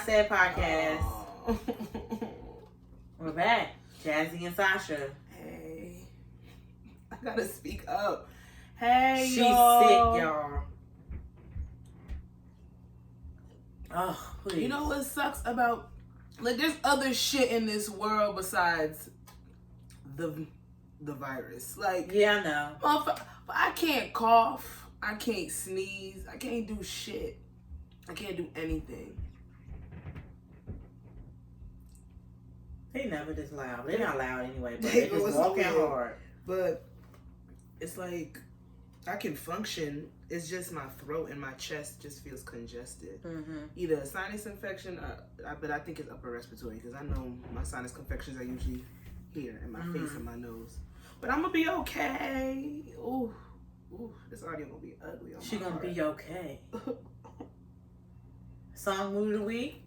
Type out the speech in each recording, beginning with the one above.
Said podcast. Oh. We're back. Jazzy and Sasha. Hey. I gotta speak up. Hey, She's y'all. sick, y'all. Oh, please. You know what sucks about, like, there's other shit in this world besides the virus. Like, yeah, I know. But I can't cough. I can't sneeze. I can't do shit. I can't do anything. They never this loud. They're not loud anyway, but they just walking hard. But it's like, I can function. It's just my throat and my chest just feels congested. Mm-hmm. Either a sinus infection, but I think it's upper respiratory because I know my sinus infections are usually here in my face and my nose. But I'm gonna be okay. Ooh, this audio gonna be ugly. She gonna be okay. Song mood of the week.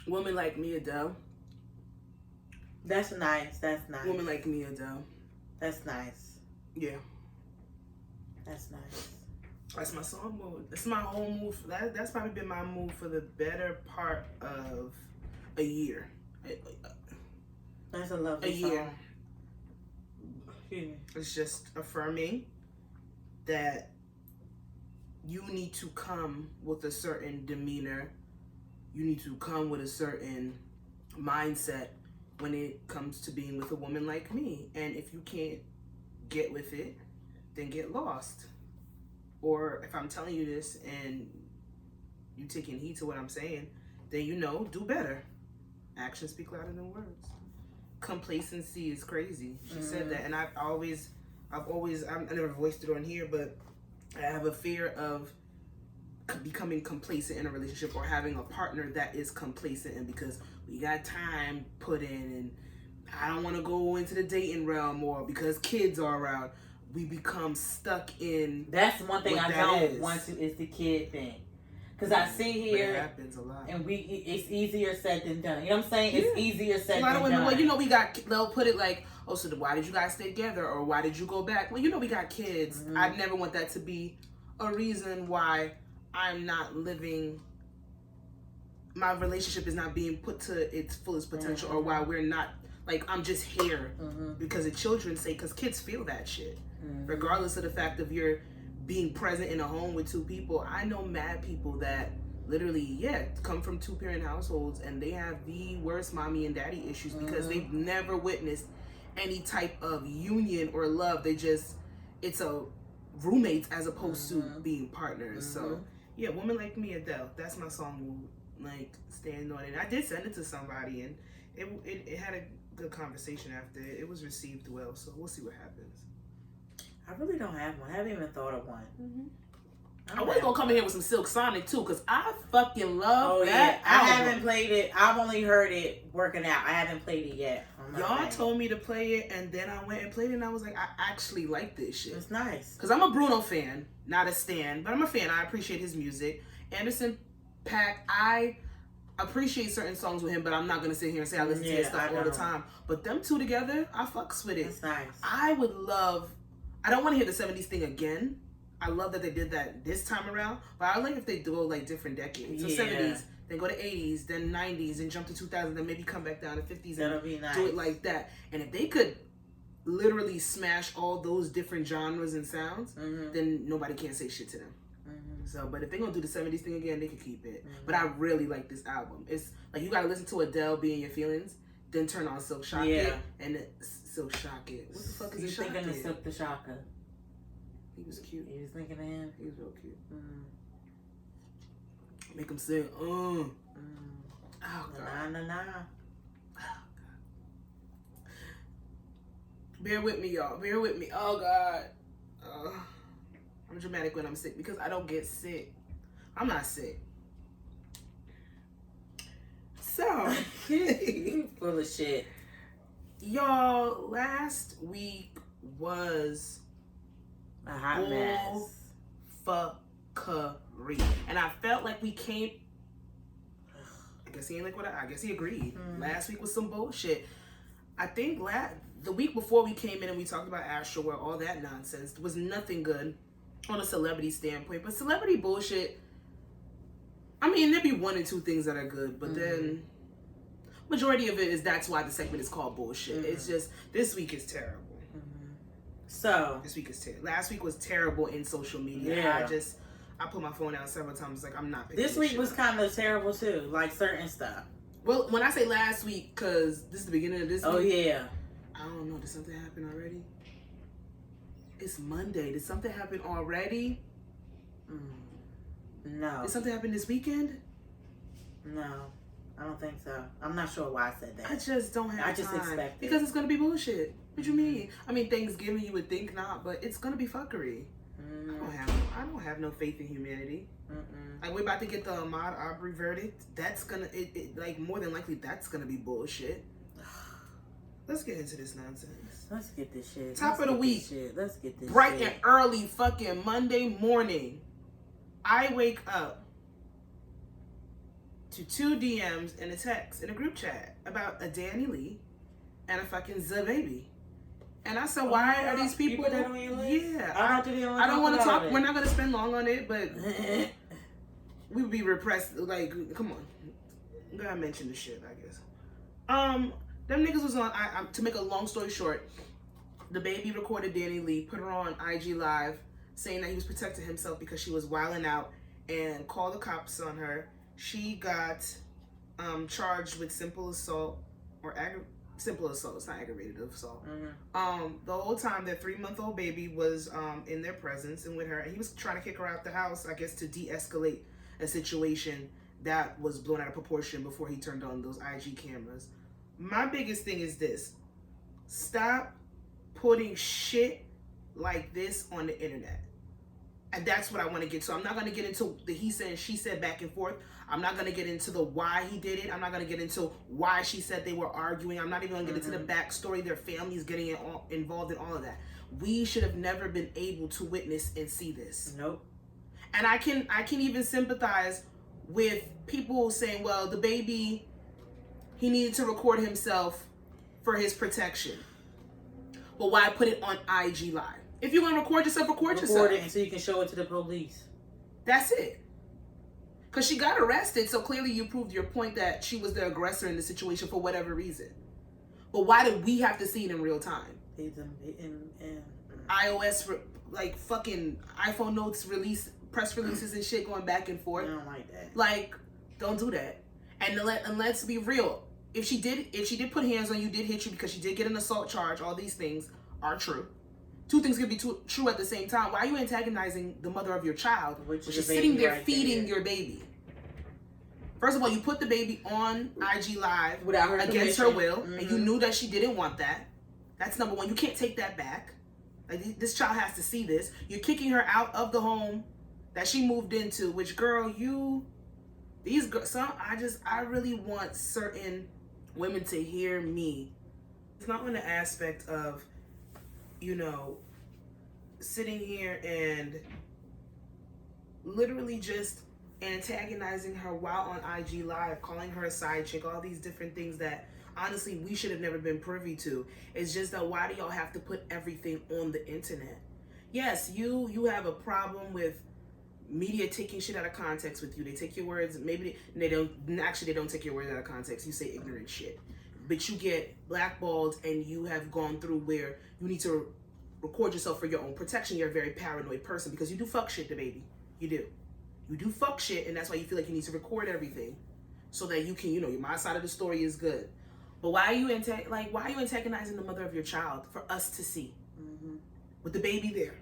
Woman Like Me, Adele. That's nice. That's nice. Woman Like Me, Adele. That's nice. Yeah. That's nice. That's my song mood. That's my whole mood. That's probably been my mood for the better part of a year. That's a lovely song. Year. It's just affirming that you need to come with a certain demeanor. You need to come with a certain mindset when it comes to being with a woman like me. And if you can't get with it, then get lost. Or if I'm telling you this and you taking heed to what I'm saying, then do better. Actions speak louder than words. Complacency is crazy. She said that, and I've never voiced it on here, but I have a fear of becoming complacent in a relationship or having a partner that is complacent, and because we got time put in and I don't want to go into the dating realm, or because kids are around, we become stuck in. That's one thing I don't want to is the kid thing. Because I sit here, it happens a lot, and it's easier said than done. You know what I'm saying? It's easier said than done. Well, they'll put it like, oh, so why did you guys stay together, or why did you go back? Well, we got kids. I'd never want that to be a reason why I'm not living. My relationship is not being put to its fullest potential, or why we're not, like, I'm just here because of children's sake, because kids feel that shit. Regardless of the fact of your being present in a home with two people. I know mad people that literally, come from two-parent households, and they have the worst mommy and daddy issues because they've never witnessed any type of union or love. It's a roommates as opposed to being partners. So, Woman Like Me, Adele. That's my song. Like, stand on it. I did send it to somebody, and it had a good conversation after. It was received well, so we'll see what happens. I really don't have one. I haven't even thought of one. I was gonna come in here with some Silk Sonic too, because I fucking love that album. I haven't played it. I've only heard it working out. I haven't played it yet. Y'all told me to play it, and then I went and played it, and I was like, I actually like this shit. It's nice. Because I'm a Bruno fan, not a stan, but I'm a fan. I appreciate his music. Anderson .Paak, I appreciate certain songs with him, but I'm not gonna sit here and say I listen to his stuff all the time. But them two together, I fucks with it. It's nice. I don't want to hear the 70s thing again. I love that they did that this time around, but I like if they do like different decades. So 70s, then go to 80s, then 90s, and jump to 2000, then maybe come back down to 50s and do it like that. And if they could literally smash all those different genres and sounds, then nobody can say shit to them. So, but if they're gonna do the 70s thing again, they can keep it. But I really like this album. It's like you gotta listen to Adele, Be in Your Feelings, then turn on Silk Shock It, and Silk Shock It. What the fuck is you a Shock It? thinking of Silk the Shocker? He was cute. You was thinking of him? He was real cute. Make him say, Oh, God. Nah. Oh, God. Bear with me, y'all. Bear with me. Oh, God. I'm dramatic when I'm sick because I don't get sick. I'm not sick. So. You full of shit. Y'all, last week was a hot mess. Fuckery. And I felt like we came. I guess he ain't like what I guess he agreed. Last week was some bullshit. I think the week before we came in and we talked about ASHTRAY, all that nonsense, was nothing good on a celebrity standpoint. But celebrity bullshit I mean, there'd be one or two things that are good, but then majority of it is that's why the segment is called bullshit. It's just this week is terrible. So this week is terrible. Last week was terrible in social media. Yeah. I put my phone down several times. Like I'm not. This week was kind of terrible too. Like certain stuff. Well, when I say last week, because this is the beginning of this week. Oh yeah. I don't know. Did something happen already? It's Monday. Did something happen already? No. Did something happen this weekend? No. I don't think so. I'm not sure why I said that. I just don't have time. I just expect it. Because it's going to be bullshit. What you mean? I mean, Thanksgiving you would think not, but it's going to be fuckery. I don't have no faith in humanity. Like we're about to get the Ahmaud Arbery verdict. That's gonna like more than likely that's gonna be bullshit. Let's get into this nonsense. Let's get this shit. Top of the week. Let's get this bright shit. And early fucking Monday morning. I wake up to 2 DMs and a text in a group chat about a Dani Lee and a fucking DaBaby. And I said, why are these people that on your list? Yeah. I don't want to talk. We're not going to spend long on it, but we would be repressed. Like, come on. I'm going to mention the shit, I guess. Them niggas was on, to make a long story short, DaBaby recorded Dani Lee, put her on IG Live, saying that he was protecting himself because she was wilding out and called the cops on her. She got charged with simple assault or simple assault. It's not aggravated assault. The whole time their 3-month-old baby was in their presence and with her, and he was trying to kick her out the house, I guess, to de-escalate a situation that was blown out of proportion before he turned on those IG cameras. My biggest thing is this: stop putting shit like this on the internet. And that's what I want to get to. I'm not going to get into the he said and she said back and forth. I'm not going to get into the why he did it. I'm not going to get into why she said they were arguing. I'm not even going to get into the backstory, their families getting involved in all of that. We should have never been able to witness and see this. Nope. And I can even sympathize with people saying, well, DaBaby, he needed to record himself for his protection. But why put it on IG Live? If you're going to record yourself, record yourself. Record it so you can show it to the police. That's it. Because she got arrested, so clearly you proved your point that she was the aggressor in the situation for whatever reason. But why did we have to see it in real time? iOS, like fucking iPhone notes press releases and shit going back and forth. I don't like that. Like, don't do that. And let's be real. If she did put hands on you, did hit you because she did get an assault charge, all these things are true. Two things can be true at the same time. Why are you antagonizing the mother of your child when she's sitting there feeding your baby? First of all, you put the baby on IG Live without her against her will, and you knew that she didn't want that. That's number one. You can't take that back. Like, this child has to see this. You're kicking her out of the home that she moved into, which, girl, these girls, I really want certain women to hear me. It's not on the aspect of, sitting here and literally just antagonizing her while on IG Live, calling her a side chick, all these different things that honestly we should have never been privy to. It's just that why do y'all have to put everything on the internet? Yes, you have a problem with media taking shit out of context with you. They take your words, maybe they don't take your words out of context. You say ignorant shit. But you get blackballed and you have gone through where you need to record yourself for your own protection. You're a very paranoid person because you do fuck shit, DaBaby. You do. You do fuck shit, and that's why you feel like you need to record everything so that you can, my side of the story is good. But why are you antagonizing the mother of your child for us to see? With the baby there,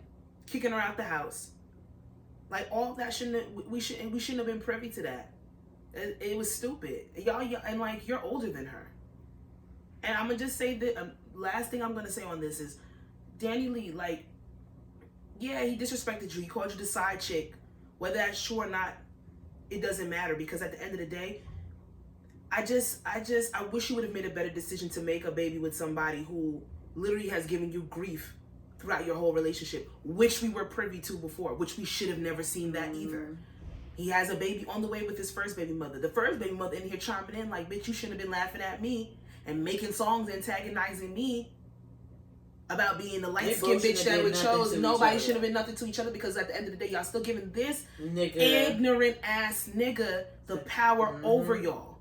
kicking her out the house. Like, all that we shouldn't have been privy to that. It was stupid. Y'all, and like, you're older than her. And I'm gonna just say that last thing I'm gonna say on this is Dani Lee, like, yeah, he disrespected you. He called you the side chick. Whether that's true or not, it doesn't matter, because at the end of the day, I wish you would have made a better decision to make a baby with somebody who literally has given you grief throughout your whole relationship, which we were privy to before, which we should have never seen that either. He has a baby on the way with his first baby mother. The first baby mother in here chiming in like, bitch, you shouldn't have been laughing at me and making songs antagonizing me about being the light-skinned bitch that we chose. Nobody should have been nothing to each other because at the end of the day, y'all still giving this ignorant ass nigga the power over y'all.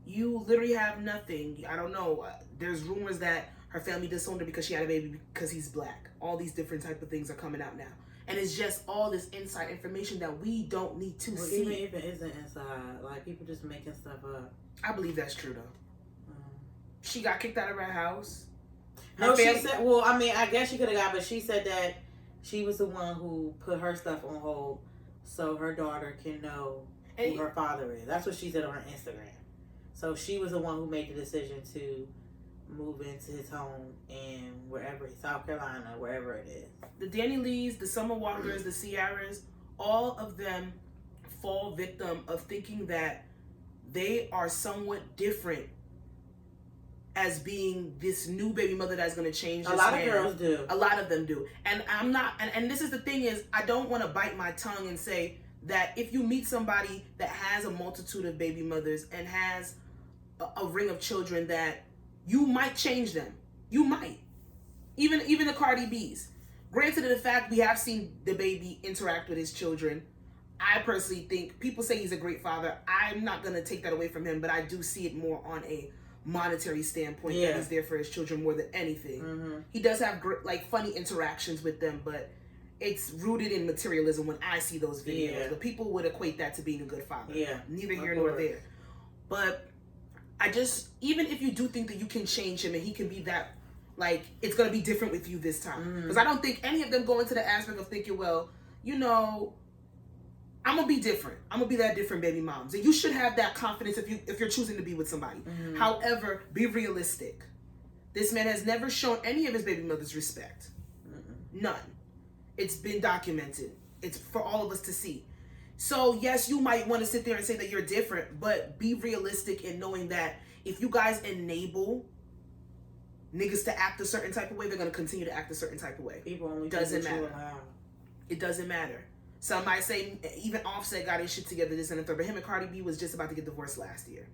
You literally have nothing. I don't know. There's rumors that her family disowned her because she had a baby because he's black. All these different type of things are coming out now. And it's just all this inside information that we don't need to see. Even if it isn't inside, like people just making stuff up. I believe that's true though. She got kicked out of her house. No, she said, well, I mean, I guess she could have got, but she said that she was the one who put her stuff on hold so her daughter can know who her father is. That's what she said on her Instagram. So she was the one who made the decision to move into his home in wherever, South Carolina, wherever it is. The Dani Lees, the Summer Walkers, the Ciaras, all of them fall victim of thinking that they are somewhat different as being this new baby mother that's going to change this A lot man. of girls do. A lot of them do. And I'm not, and this is the thing is, I don't want to bite my tongue and say that if you meet somebody that has a multitude of baby mothers and has a ring of children that you might change them. You might. Even the Cardi B's. Granted to the fact we have seen DaBaby interact with his children, I personally think, people say he's a great father. I'm not going to take that away from him, but I do see it more on a monetary standpoint that he's there for his children more than anything. He does have like funny interactions with them, but it's rooted in materialism when I see those videos. But people would equate that to being a good father. Neither here nor there. But I just, even if you do think that you can change him and he can be that, like, it's going to be different with you this time. Because I don't think any of them go into the aspect of thinking, well, you know, I'm going to be different. I'm going to be that different baby moms. And you should have that confidence if you're choosing to be with somebody. However, be realistic. This man has never shown any of his baby mothers respect. None. It's been documented. It's for all of us to see. So, yes, you might want to sit there and say that you're different, but be realistic in knowing that if you guys enable niggas to act a certain type of way, they're going to continue to act a certain type of way. People only doesn't matter. It doesn't matter. Some might say even Offset got his shit together this and the third, but him and Cardi B was just about to get divorced last year.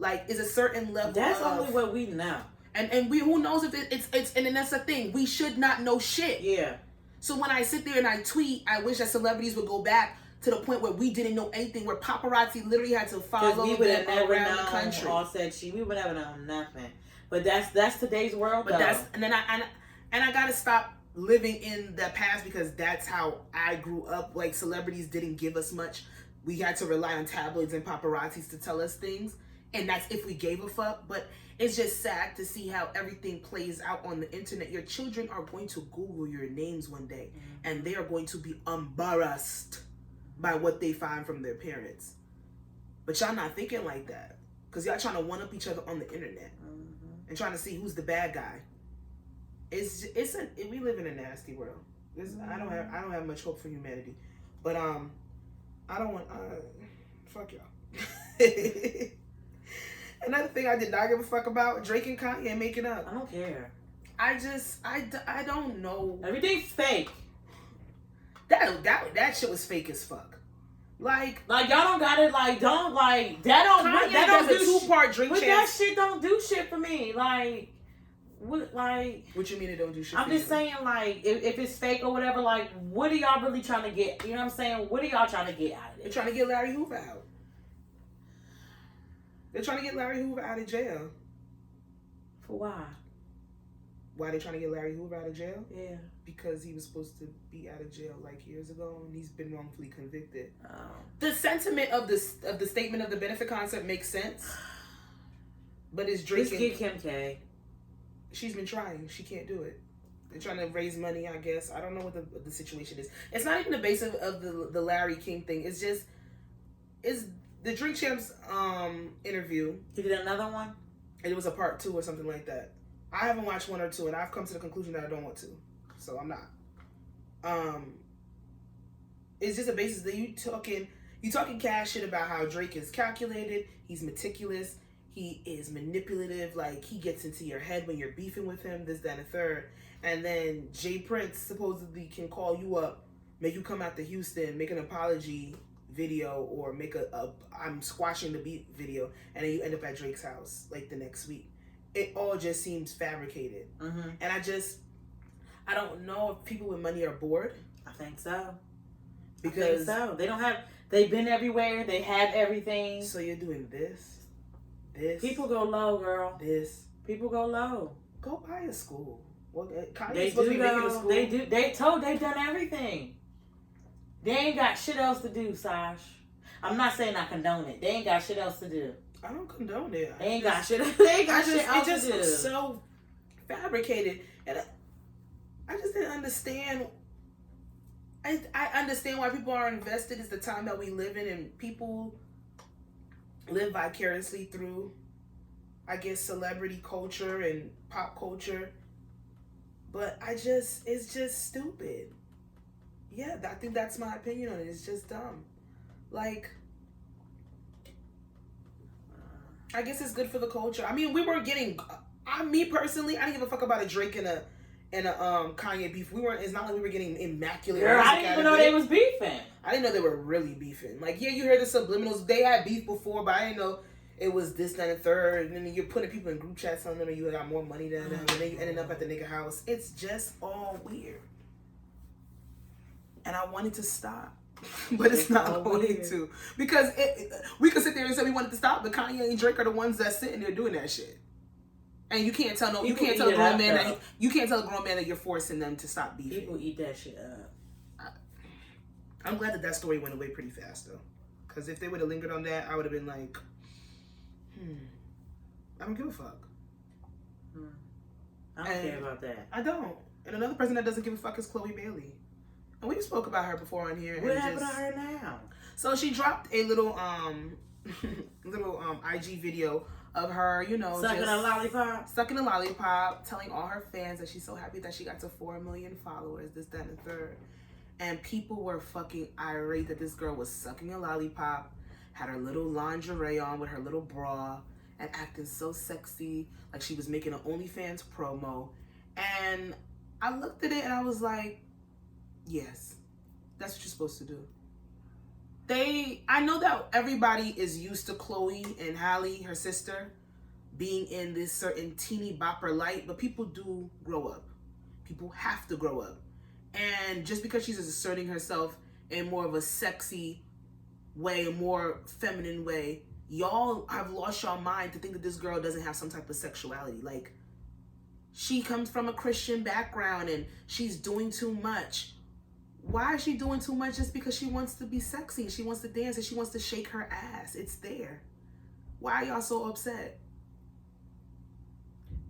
Like, it's a certain level That's only what we know. And we, who knows if it's and then that's the thing. We should not know shit. Yeah. So when I sit there and I tweet, I wish that celebrities would go back to the point where we didn't know anything, where paparazzi literally had to follow we would have them never around known the country. Offset shit. We would never known nothing. But that's today's world. But I gotta stop living in the past because that's how I grew up. Like, celebrities didn't give us much. We had to rely on tabloids and paparazzis to tell us things, and that's if we gave a fuck. But it's just sad to see how everything plays out on the internet. Your children are going to Google your names one day, and they are going to be embarrassed by what they find from their parents. But y'all not thinking like that, because y'all trying to one-up each other on the internet and trying to see who's the bad guy. We live in a nasty world. I don't have much hope for humanity. But I don't want fuck y'all. Another thing I did not give a fuck about, Drake and Kanye making up. I don't care. I don't know. Everything's fake. That shit was fake as fuck. Like y'all don't got it. Like, don't, like, that don't. Kanye that don't does do a 2-part Drake But chance. that shit don't do shit for me. Like, what? Like, what you mean it don't do shit? I'm just saying, like, if it's fake or whatever, like, what are y'all really trying to get? You know what I'm saying? What are y'all trying to get out of it? They're trying to get Larry Hoover out. They're trying to get Larry Hoover out of jail. For why? Why they trying to get Larry Hoover out of jail? Yeah. Because he was supposed to be out of jail like years ago, and he's been wrongfully convicted. Oh. The sentiment of the statement of the benefit concert makes sense, but it's Drake. Just get Kim K. She's been trying. She can't do it. They're trying to raise money, I guess. I don't know what the situation is. It's not even the base of the Larry King thing. It's just the Drink Champs interview. He did another one. And it was a part 2 or something like that. I haven't watched 1 or 2, and I've come to the conclusion that I don't want to, so I'm not. It's just a basis that you talking cash shit about how Drake is calculated, he's meticulous, he is manipulative, like he gets into your head when you're beefing with him, this, that, and the third. And then Jay Prince supposedly can call you up, make you come out to Houston, make an apology video, or make a I'm squashing the beat video, and then you end up at Drake's house like the next week. It all just seems fabricated. And I don't know if people with money are bored. I think so. Because they don't have. They've been everywhere. They have everything. So you're doing this. People go low, girl. People go low. Go buy a school. Well, they do though. They do. They've done everything. They ain't got shit else to do, Sash. I'm not saying I condone it. They ain't got shit else to do. I don't condone it. They ain't got shit else to do. It just looks so fabricated, and I just didn't understand. I understand why people are invested. It's the time that we live in, and people live vicariously through, I guess, celebrity culture and pop culture. But it's just stupid. Yeah, I think that's my opinion on it. It's just dumb. Like, I guess it's good for the culture. I mean, we were getting, me personally, I didn't give a fuck about a Drake and a Kanye beef. It's not like we were getting immaculate. Girl, I didn't even know they was beefing. I didn't know they were really beefing. Like, yeah, you heard the subliminals. They had beef before, but I didn't know it was this, that, and third. And then you're putting people in group chats telling them you got more money than them, and then you ended up at the nigga house. It's just all weird. And I wanted to stop. But it's not going to. Because we could sit there and say we wanted to stop, but Kanye and Drake are the ones that's sitting there doing that shit. And you can't tell a grown man that you're forcing them to stop beefing. People eat that shit up. I'm glad that story went away pretty fast though. Because if they would have lingered on that, I would have been like, I don't give a fuck. I don't care about that. I don't. And another person that doesn't give a fuck is Chloe Bailey. And we spoke about her before on here. What happened to her now? So she dropped a little IG video of her, sucking a lollipop. Sucking a lollipop, telling all her fans that she's so happy that she got to 4 million followers, this, that, and the third. And people were fucking irate that this girl was sucking a lollipop, had her little lingerie on with her little bra, and acting so sexy, like she was making an OnlyFans promo. And I looked at it and I was like, yes, that's what you're supposed to do. I know that everybody is used to Chloe and Halle, her sister, being in this certain teeny bopper light, but people do grow up. People have to grow up. And just because she's asserting herself in more of a sexy way, a more feminine way, y'all have lost your mind to think that this girl doesn't have some type of sexuality. Like, she comes from a Christian background and she's doing too much. Why is she doing too much? Just because she wants to be sexy, she wants to dance, and she wants to shake her ass. It's there. Why are y'all so upset?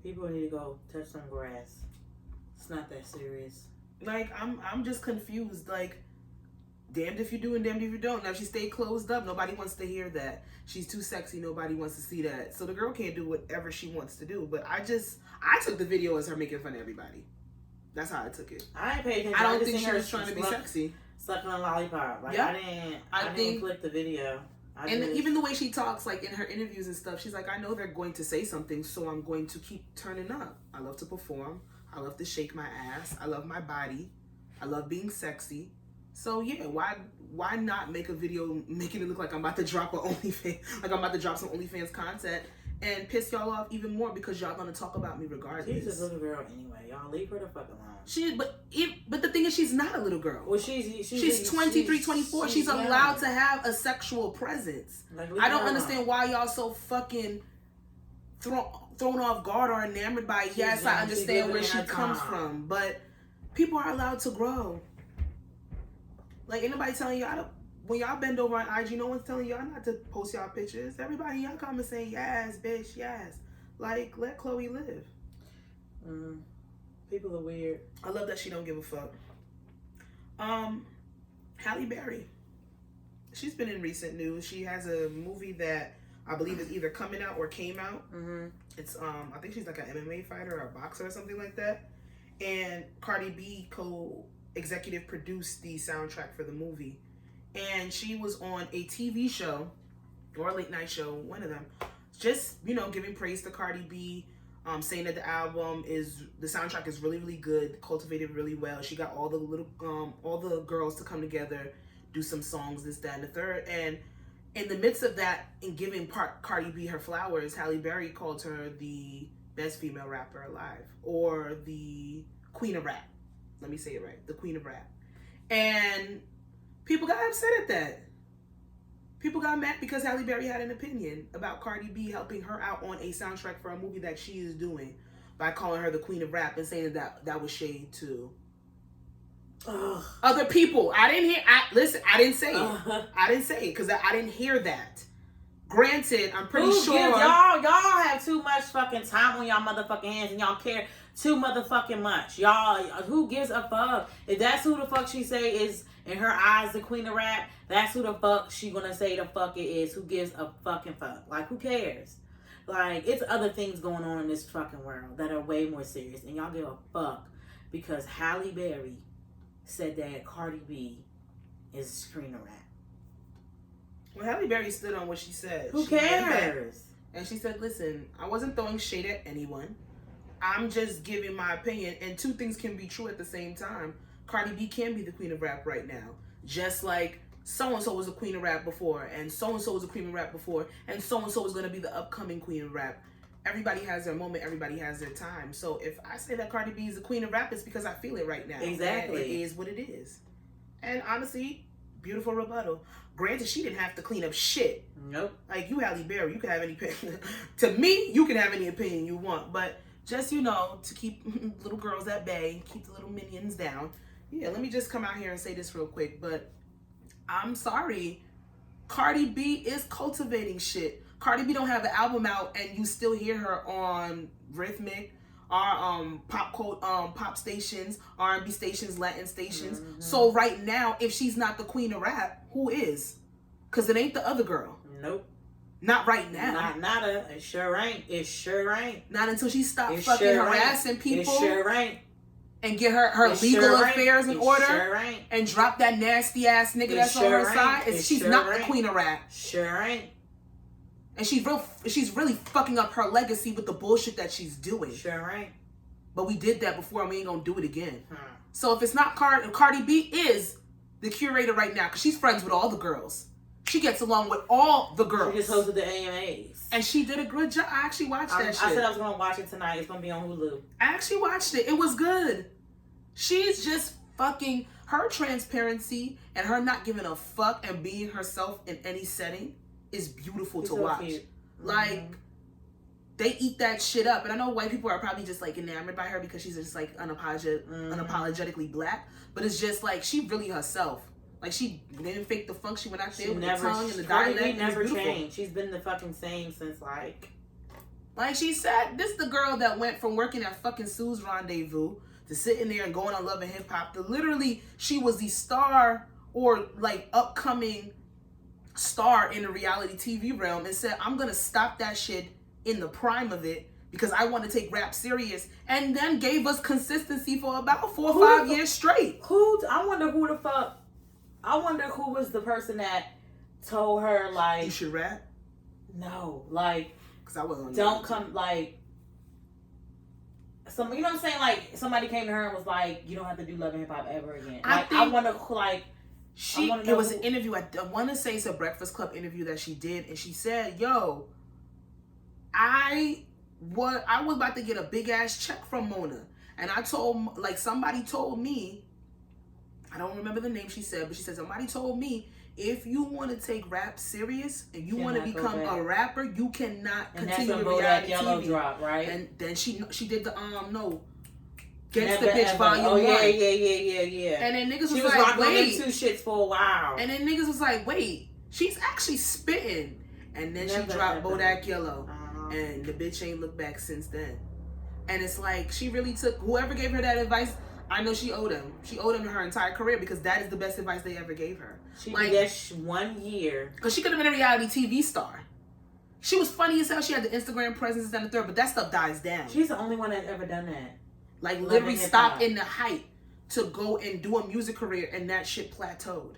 People need to go touch some grass. It's not that serious. Like, I'm just confused. Like, damned if you do and damned if you don't. Now, if she stayed closed up, nobody wants to hear that. She's too sexy, nobody wants to see that. So the girl can't do whatever she wants to do. But I took the video as her making fun of everybody. That's how I took it. I ain't paid attention. I don't think she was trying to be sexy. Sucking a lollipop. Like, yep. I didn't click the video. Even the way she talks, like in her interviews and stuff, she's like, I know they're going to say something, so I'm going to keep turning up. I love to perform. I love to shake my ass. I love my body. I love being sexy. So yeah, why not make a video making it look like I'm about to drop some OnlyFans content and piss y'all off even more because y'all gonna talk about me regardless. She's a little girl anyway. Y'all leave her the fuck alone. But the thing is, she's not a little girl. Well, she's 23, 24. She's allowed to have a sexual presence. Like, I don't understand why y'all so fucking thrown off guard or enamored by. Yes, I understand where she comes from, but people are allowed to grow. Like, anybody telling y'all when y'all bend over on IG, no one's telling y'all not to post y'all pictures. Everybody in y'all comments saying, yes, bitch, yes. Like, let Chloe live. People are weird. I love that she don't give a fuck. Halle Berry. She's been in recent news. She has a movie that I believe is either coming out or came out. It's, I think she's like an MMA fighter or a boxer or something like that. And Cardi B co-executive produced the soundtrack for the movie. And she was on a TV show or a late night show, one of them, just, giving praise to Cardi B, saying that the soundtrack is really, really good, cultivated really well. She got all the girls to come together, do some songs, this, that, and the third. And in the midst of that, in giving Cardi B her flowers, Halle Berry called her the best female rapper alive, or the queen of rap. Let me say it right. The queen of rap. And people got upset at that. People got mad because Halle Berry had an opinion about Cardi B helping her out on a soundtrack for a movie that she is doing by calling her the queen of rap and saying that was shade to other people. I didn't say it. I didn't say it because I didn't hear that. Granted, I'm pretty sure y'all have too much fucking time on y'all motherfucking hands and y'all care too motherfucking much. Y'all, who gives a fuck? If that's who the fuck she say is in her eyes the queen of rap, that's who the fuck she gonna say the fuck it is. Who gives a fucking fuck? Like, who cares? Like, it's other things going on in this fucking world that are way more serious, and y'all give a fuck because Halle Berry said that Cardi B is queen of rap. Well, Halle Berry stood on what she said. Who cares? And she said, listen, I wasn't throwing shade at anyone. I'm just giving my opinion. And two things can be true at the same time. Cardi B can be the queen of rap right now. Just like so-and-so was the queen of rap before. And so-and-so was the queen of rap before. And so-and-so is going to be the upcoming queen of rap. Everybody has their moment. Everybody has their time. So if I say that Cardi B is the queen of rap, it's because I feel it right now. Exactly. And it is what it is. And honestly, beautiful rebuttal. Granted, she didn't have to clean up shit. Nope. Like, you Halle Berry, you can have any opinion. To me, you can have any opinion you want. But just, to keep little girls at bay, keep the little minions down. Yeah, let me just come out here and say this real quick. But I'm sorry. Cardi B is cultivating shit. Cardi B don't have an album out and you still hear her on Rhythmic, or pop stations, R&B stations, Latin stations. Mm-hmm. So right now, if she's not the queen of rap, who is? Because it ain't the other girl. Nope. Not right now. It sure ain't. It sure ain't. Not until she stops fucking harassing people. It sure ain't. And get her legal affairs in order. Sure ain't. And drop that nasty ass nigga that's on her side. She's not the queen of rap. Sure ain't. And she's really fucking up her legacy with the bullshit that she's doing. Sure ain't. But we did that before and we ain't gonna do it again. So if it's not Cardi B is the curator right now, because she's friends with all the girls. She gets along with all the girls. She just hosted the AMAs. And she did a good job. I actually watched that shit. I said I was gonna watch it tonight. It's gonna be on Hulu. I actually watched it. It was good. She's just fucking, her transparency and her not giving a fuck and being herself in any setting is beautiful to watch. Cute. Like, they eat that shit up. And I know white people are probably just like enamored by her because she's just like unapologetically black. But it's just like, she really herself. Like, she didn't fake the funk. She went out there with the tongue and the dialect. She never changed. She's been the fucking same since like she said, this is the girl that went from working at fucking Sue's Rendezvous to sitting there and going on Love and Hip Hop. Literally, she was the star or like upcoming star in the reality TV realm and said, I'm gonna stop that shit in the prime of it because I want to take rap serious, and then gave us consistency for about 4 or 5 years straight. I wonder who was the person that told her like you should rap? No, like, because I wasn't. Don't come like some. You know what I'm saying? Like, somebody came to her and was like, "You don't have to do Love and Hip Hop ever again." I wonder who like. It was an interview. I want to say it's a Breakfast Club interview that she did, and she said, "Yo, I was about to get a big ass check from Mona, and I told somebody told me, I don't remember the name she said, but she said somebody told me if you want to take rap serious and you want to become a rapper, you cannot continue the reality TV." Drop, right? And then she did the Gets the Bitch Volume 1. Yeah. And then niggas was like, wait. Two shits for a while. And then niggas was like, wait, she's actually spitting. And then she dropped Bodak Yellow. And the bitch ain't looked back since then. And it's like, she really took, whoever gave her that advice, I know she owed him. She owed him her entire career because that is the best advice they ever gave her. She did that 1 year. Because she could have been a reality TV star. She was funny as hell. She had the Instagram presence and the third, but that stuff dies down. She's the only one that's ever done that. Like, literally stopped in the height to go and do a music career, and that shit plateaued.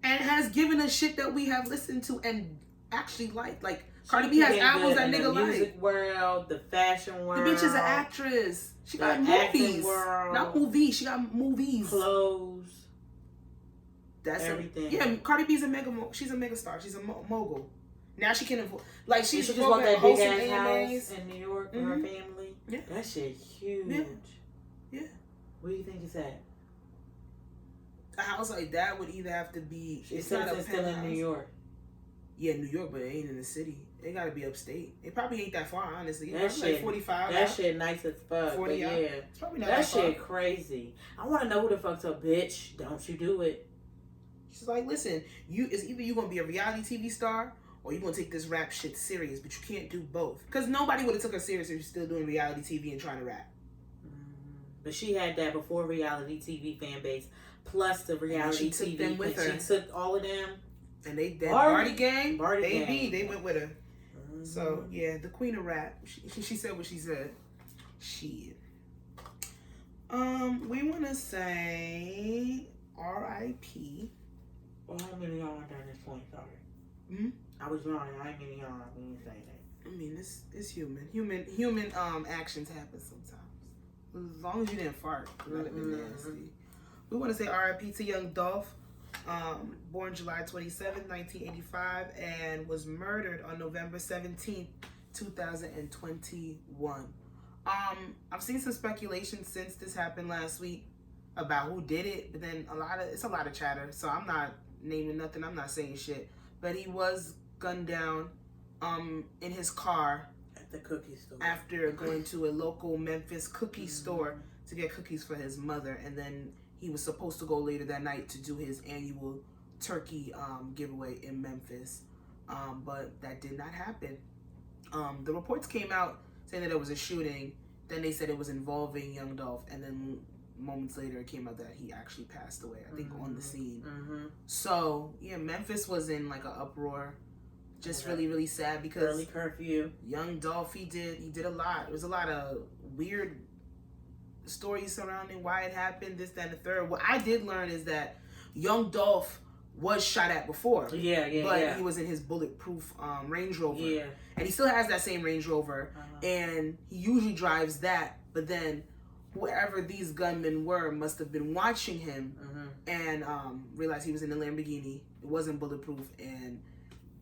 And has given us shit that we have listened to and actually liked. Like, Cardi B has albums that nigga like. The music world, the fashion world. The bitch is an actress. She got movies. Not movies. She got movies. Clothes. That's everything. Yeah, Cardi B's she's a mega star. She's a mogul. Now she can afford. Like, she just bought that big ass house in New York for her family. Yeah. That shit huge. Yeah. What do you think he said? A house like that would either have to be. It's still in New York. Yeah, New York, but it ain't in the city. It gotta be upstate. It probably ain't that far, honestly. That shit, like 45. That shit nice as fuck. 40 yeah, it's probably not that shit far. Crazy. I want to know who the fuck's up, bitch. Don't you do it? She's like, listen, it's either you gonna be a reality TV star or you gonna take this rap shit serious, but you can't do both. Because nobody would have took her serious if she's still doing reality TV and trying to rap. But she had that before reality TV fan base, plus the reality TV. She took them with her. She took all of them. And they did Barty Gang. They went with her. So yeah, the queen of rap. She said what she said. Shit. We want to say R.I.P. Well, I ain't meaning y'all at this point. Sorry. I was wrong. I ain't meaning y'all. I didn't say that. I mean, it's human. Human actions happen sometimes. As long as you didn't fart, it would have been nasty. We want to say R.I.P. to Young Dolph. Born July 27th, 1985, and was murdered on November 17th, 2021. I've seen some speculation since this happened last week about who did it, but then it's a lot of chatter, so I'm not naming nothing, I'm not saying shit. But he was gunned down in his car at the cookie store after going to a local Memphis cookie store to get cookies for his mother, and then he was supposed to go later that night to do his annual turkey giveaway in Memphis, but that did not happen. The reports came out saying that it was a shooting. Then they said it was involving Young Dolph, and then moments later it came out that he actually passed away, I think, on the scene. So yeah, Memphis was in like an uproar. Just really, really sad because early curfew. Young Dolph, he did a lot. There was a lot of weird stories surrounding why it happened, this, that, and the third. What I did learn is that Young Dolph was shot at before. But he was in his bulletproof Range Rover. Yeah. And he still has that same Range Rover. And he usually drives that. But then whoever these gunmen were must have been watching him and realized he was in a Lamborghini. It wasn't bulletproof, and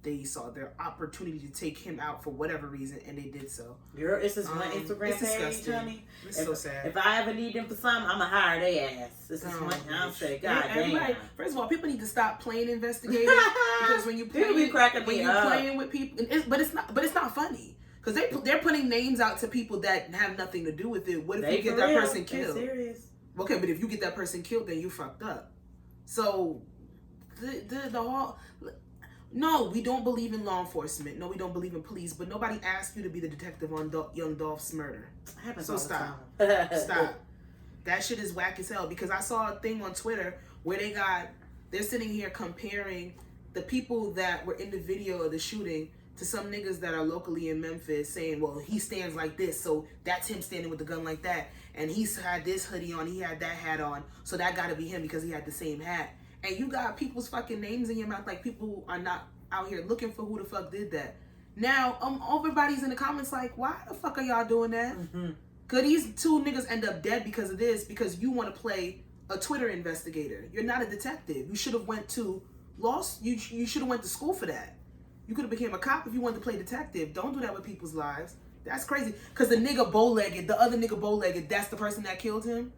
they saw their opportunity to take him out for whatever reason, and they did so. Girl, it's this my Instagram page, honey. It's so sad. If I ever need them for something, I'ma hire their ass. This is what I'm saying. God damn. First of all, people need to stop playing investigators because when you people be cracking me up. Playing with people, but it's not funny because they're putting names out to people that have nothing to do with it. What if you get that person killed? Serious. Okay, but if you get that person killed, then you fucked up. So the whole. No, we don't believe in law enforcement. No, we don't believe in police. But nobody asked you to be the detective on Young Dolph's murder. So stop. Stop. That shit is whack as hell. Because I saw a thing on Twitter where they're sitting here comparing the people that were in the video of the shooting to some niggas that are locally in Memphis saying, well, he stands like this, so that's him standing with the gun like that. And he had this hoodie on, he had that hat on, so that gotta be him because he had the same hat. And you got people's fucking names in your mouth like people are not out here looking for who the fuck did that. Now, everybody's in the comments like, why the fuck are y'all doing that? Could these two niggas end up dead because of this? Because you want to play a Twitter investigator. You're not a detective. You should have went to you should have went to school for that. You could have became a cop if you wanted to play detective. Don't do that with people's lives. That's crazy. Because the nigga bow-legged, the other nigga bow-legged, that's the person that killed him?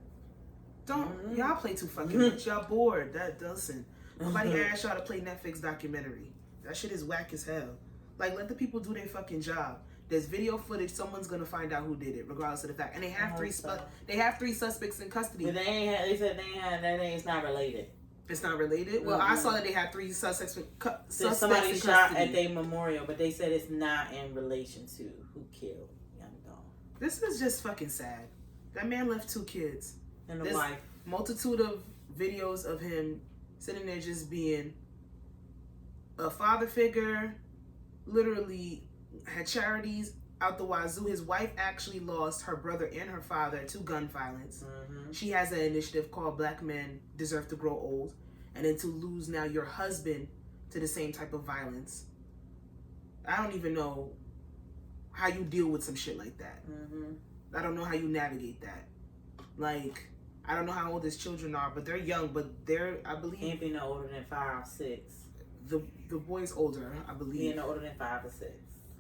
Don't y'all play too fucking much. Y'all bored. That doesn't. Nobody asked y'all to play Netflix documentary. That shit is whack as hell. Like, let the people do their fucking job. There's video footage. Someone's gonna find out who did it, regardless of the fact. And they have three suspects in custody. But they said it's not related. It's not related. Well, I saw that they had three suspects. Somebody in shot custody at their memorial, but they said it's not in relation to who killed Young Dolph. This is just fucking sad. That man left 2 kids. And a wife. Multitude of videos of him sitting there just being a father figure, literally had charities out the wazoo. His wife actually lost her brother and her father to gun violence. She has an initiative called Black Men Deserve to Grow Old. And then to lose now your husband to the same type of violence. I don't even know how you deal with some shit like that. I don't know how you navigate that. Like, I don't know how old his children are, but they're young. But they're, I believe, can't be no older than 5 or 6. The boy's older, I believe. Being no older than 5 or 6.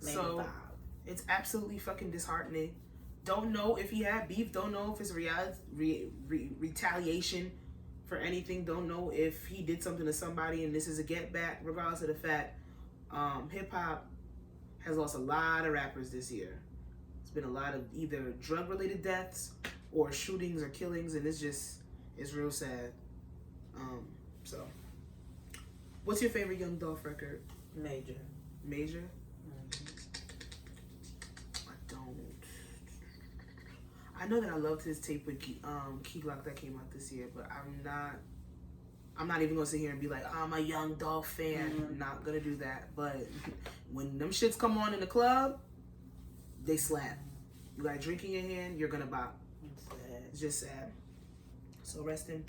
Maybe so 5. It's absolutely fucking disheartening. Don't know if he had beef. Don't know if it's retaliation for anything. Don't know if he did something to somebody and this is a get back. Regardless of the fact, hip hop has lost a lot of rappers this year. It's been a lot of either drug related deaths or shootings or killings, and it's real sad. So, what's your favorite Young Dolph record? Major. Major? I know that I loved his tape with Key Glock that came out this year, but I'm not even gonna sit here and be like, I'm a Young Dolph fan. I'm not gonna do that. But when them shits come on in the club, they slap. You got a drink in your hand, you're gonna bop. It's sad. It's just sad. So rest in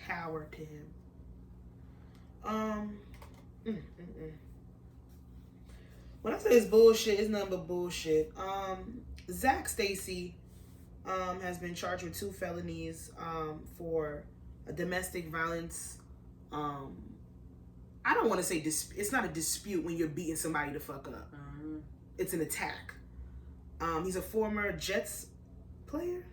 power to him. When I say it's bullshit, it's nothing but bullshit. Zach Stacy has been charged with 2 felonies for a domestic violence. I don't want to say it's not a dispute when you're beating somebody to fuck up. It's an attack. He's a former Jets player,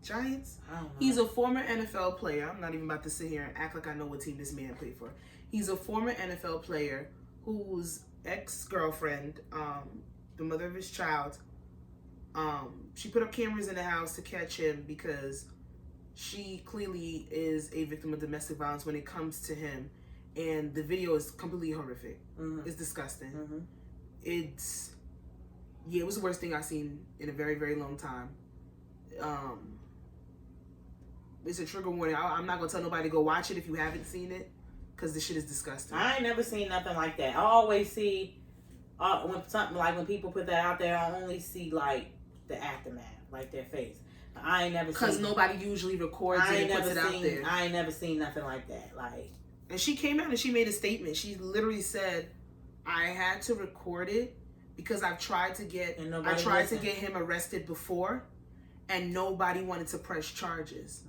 Giants. I don't know. He's a former NFL player. I'm not even about to sit here and act like I know what team this man played for. He's a former NFL player whose ex-girlfriend, the mother of his child, she put up cameras in the house to catch him because she clearly is a victim of domestic violence when it comes to him, and the video is completely horrific. It's disgusting. It was the worst thing I've seen in a very, very long time. It's a trigger warning. I'm not gonna tell nobody to go watch it if you haven't seen it, because this shit is disgusting. I ain't never seen nothing like that. I always see when something like when people put that out there, I only see like the aftermath, like their face. I ain't never seen, because nobody usually records it and puts it out there. I ain't never seen nothing like that. Like, and she came out and she made a statement. She literally said, "I had to record it because I've tried to get to get him arrested before, and nobody wanted to press charges,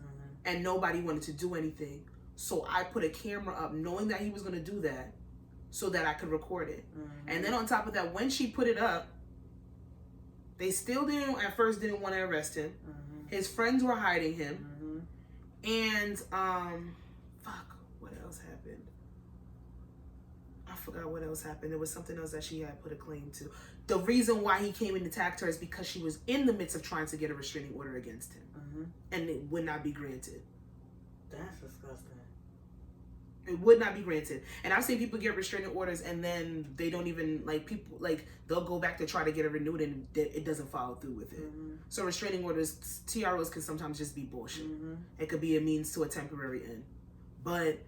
and nobody wanted to do anything. So I put a camera up, knowing that he was going to do that, so that I could record it." And then on top of that, when she put it up, they still didn't want to arrest him. His friends were hiding him. And what else happened? I forgot what else happened. There was something else that she had put a claim to. The reason why he came and attacked her is because she was in the midst of trying to get a restraining order against him. And it would not be granted. That's disgusting. It would not be granted. And I've seen people get restraining orders and then they don't even, they'll go back to try to get it renewed and it doesn't follow through with it. So restraining orders, TROs can sometimes just be bullshit. It could be a means to a temporary end. But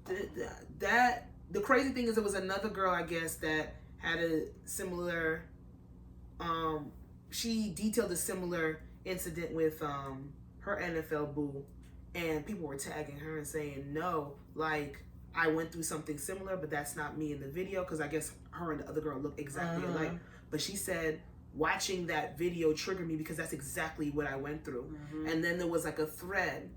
the crazy thing is there was another girl, I guess, that had a similar, she detailed a similar incident with her NFL boo. And people were tagging her and saying, no, I went through something similar, but that's not me in the video, because I guess her and the other girl look exactly alike. But she said, watching that video triggered me because that's exactly what I went through. And then there was a thread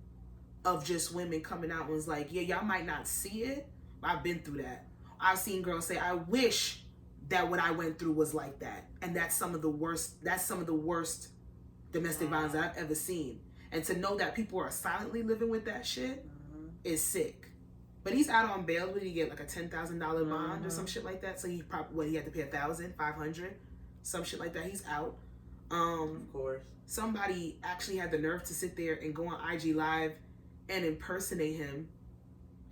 of just women coming out and was like, yeah, y'all might not see it, but I've been through that. I've seen girls say, I wish that what I went through was like that. And that's some of the worst domestic violence I've ever seen. And to know that people are silently living with that shit is sick. But he's out on bail. What did he get, a $10,000 bond or some shit like that? So he probably, he had to pay $1,000, $500, some shit like that. He's out. Of course. Somebody actually had the nerve to sit there and go on IG Live and impersonate him,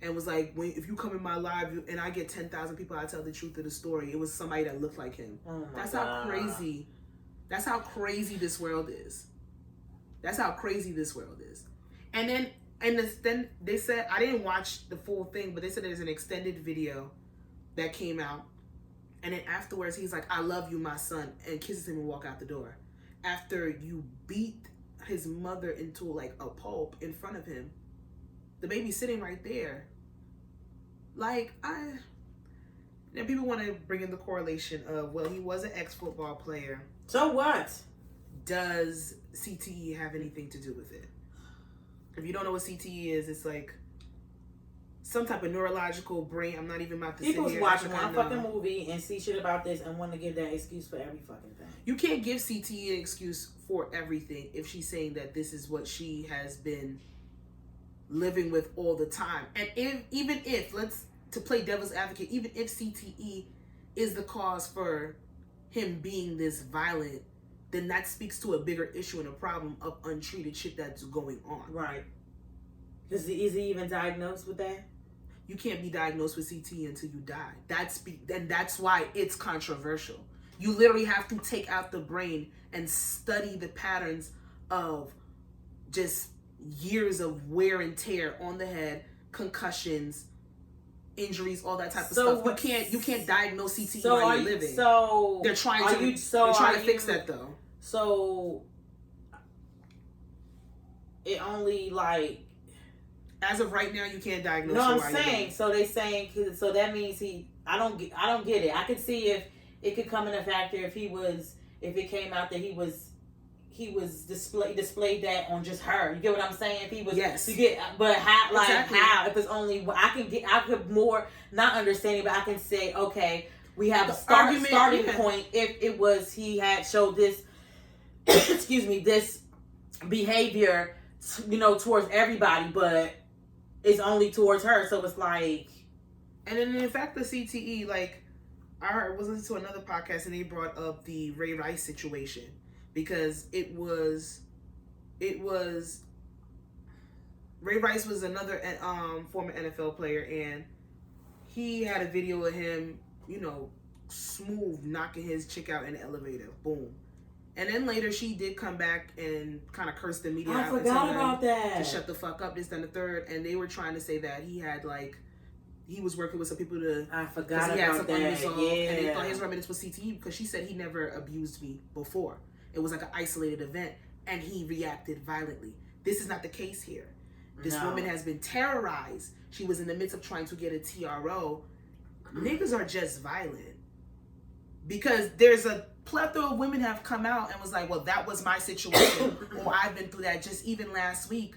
and was like, if you come in my live and I get 10,000 people, I tell the truth of the story. It was somebody that looked like him. That's how crazy this world is. That's how crazy this world is. And then they said, I didn't watch the full thing, but they said there's an extended video that came out. And then afterwards, he's like, I love you, my son, and kisses him and walk out the door. After you beat his mother into a pulp in front of him, the baby's sitting right there. And people want to bring in the correlation of, well, he was an ex-football player. So what? Does CTE have anything to do with it? If you don't know what CTE is, it's some type of neurological brain. I'm not even about to People sit here. watch one fucking movie and see shit about this and want to give that excuse for every fucking thing. You can't give CTE an excuse for everything if she's saying that this is what she has been living with all the time. And even if, to play devil's advocate, even if CTE is the cause for him being this violent, then that speaks to a bigger issue and a problem of untreated shit that's going on. Right. Is he even diagnosed with that? You can't be diagnosed with CTE until you die. That's why it's controversial. You literally have to take out the brain and study the patterns of just years of wear and tear on the head, concussions, injuries, all that type of stuff. You can't diagnose CTE while you're living. So they're trying to fix that though. So it only as of right now you can't diagnose. No, I'm saying so so that means I don't get it. I could see if it could come in a factor if it came out that he was displayed that on just her. You get what I'm saying? If he was, yes. You get, but how? Like exactly. how? If it's only I could more not understanding, but I can say okay, we have a starting point. If it was he had showed this, excuse me, this behavior, towards everybody, but it's only towards her. So it's like, and then in fact, the CTE, I was listening to another podcast and they brought up the Ray Rice situation. Because it was Ray Rice was another former NFL player, and he had a video of him, smooth knocking his chick out in the elevator, boom. And then later she did come back and kind of curse the media out. I forgot about that. To shut the fuck up, this, then the third, and they were trying to say that he had he was working with some people to. I forgot about he had some that. Unresolved, yeah. And they thought his remedies was CTE because she said he never abused me before. It was like an isolated event, and he reacted violently. This is not the case here. This woman has been terrorized. She was in the midst of trying to get a TRO. Niggas are just violent. Because there's a plethora of women have come out and was like, well, that was my situation. Or I've been through that. Just even last week,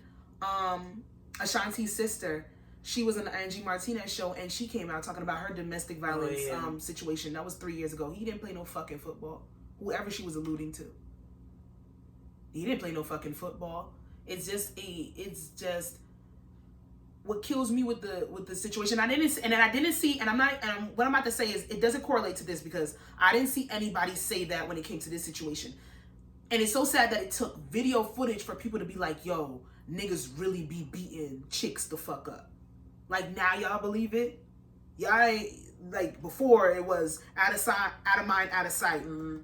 Ashanti's sister, she was on the Angie Martinez show, and she came out talking about her domestic violence situation. That was 3 years ago. He didn't play no fucking football. Whoever she was alluding to. He didn't play no fucking football. It's just what kills me with the situation. What I'm about to say is it doesn't correlate to this because I didn't see anybody say that when it came to this situation. And it's so sad that it took video footage for people to be like, yo, niggas really be beating chicks the fuck up. Now y'all believe it? Y'all ain't, before it was out of sight, out of mind, out of sight. Mm-hmm.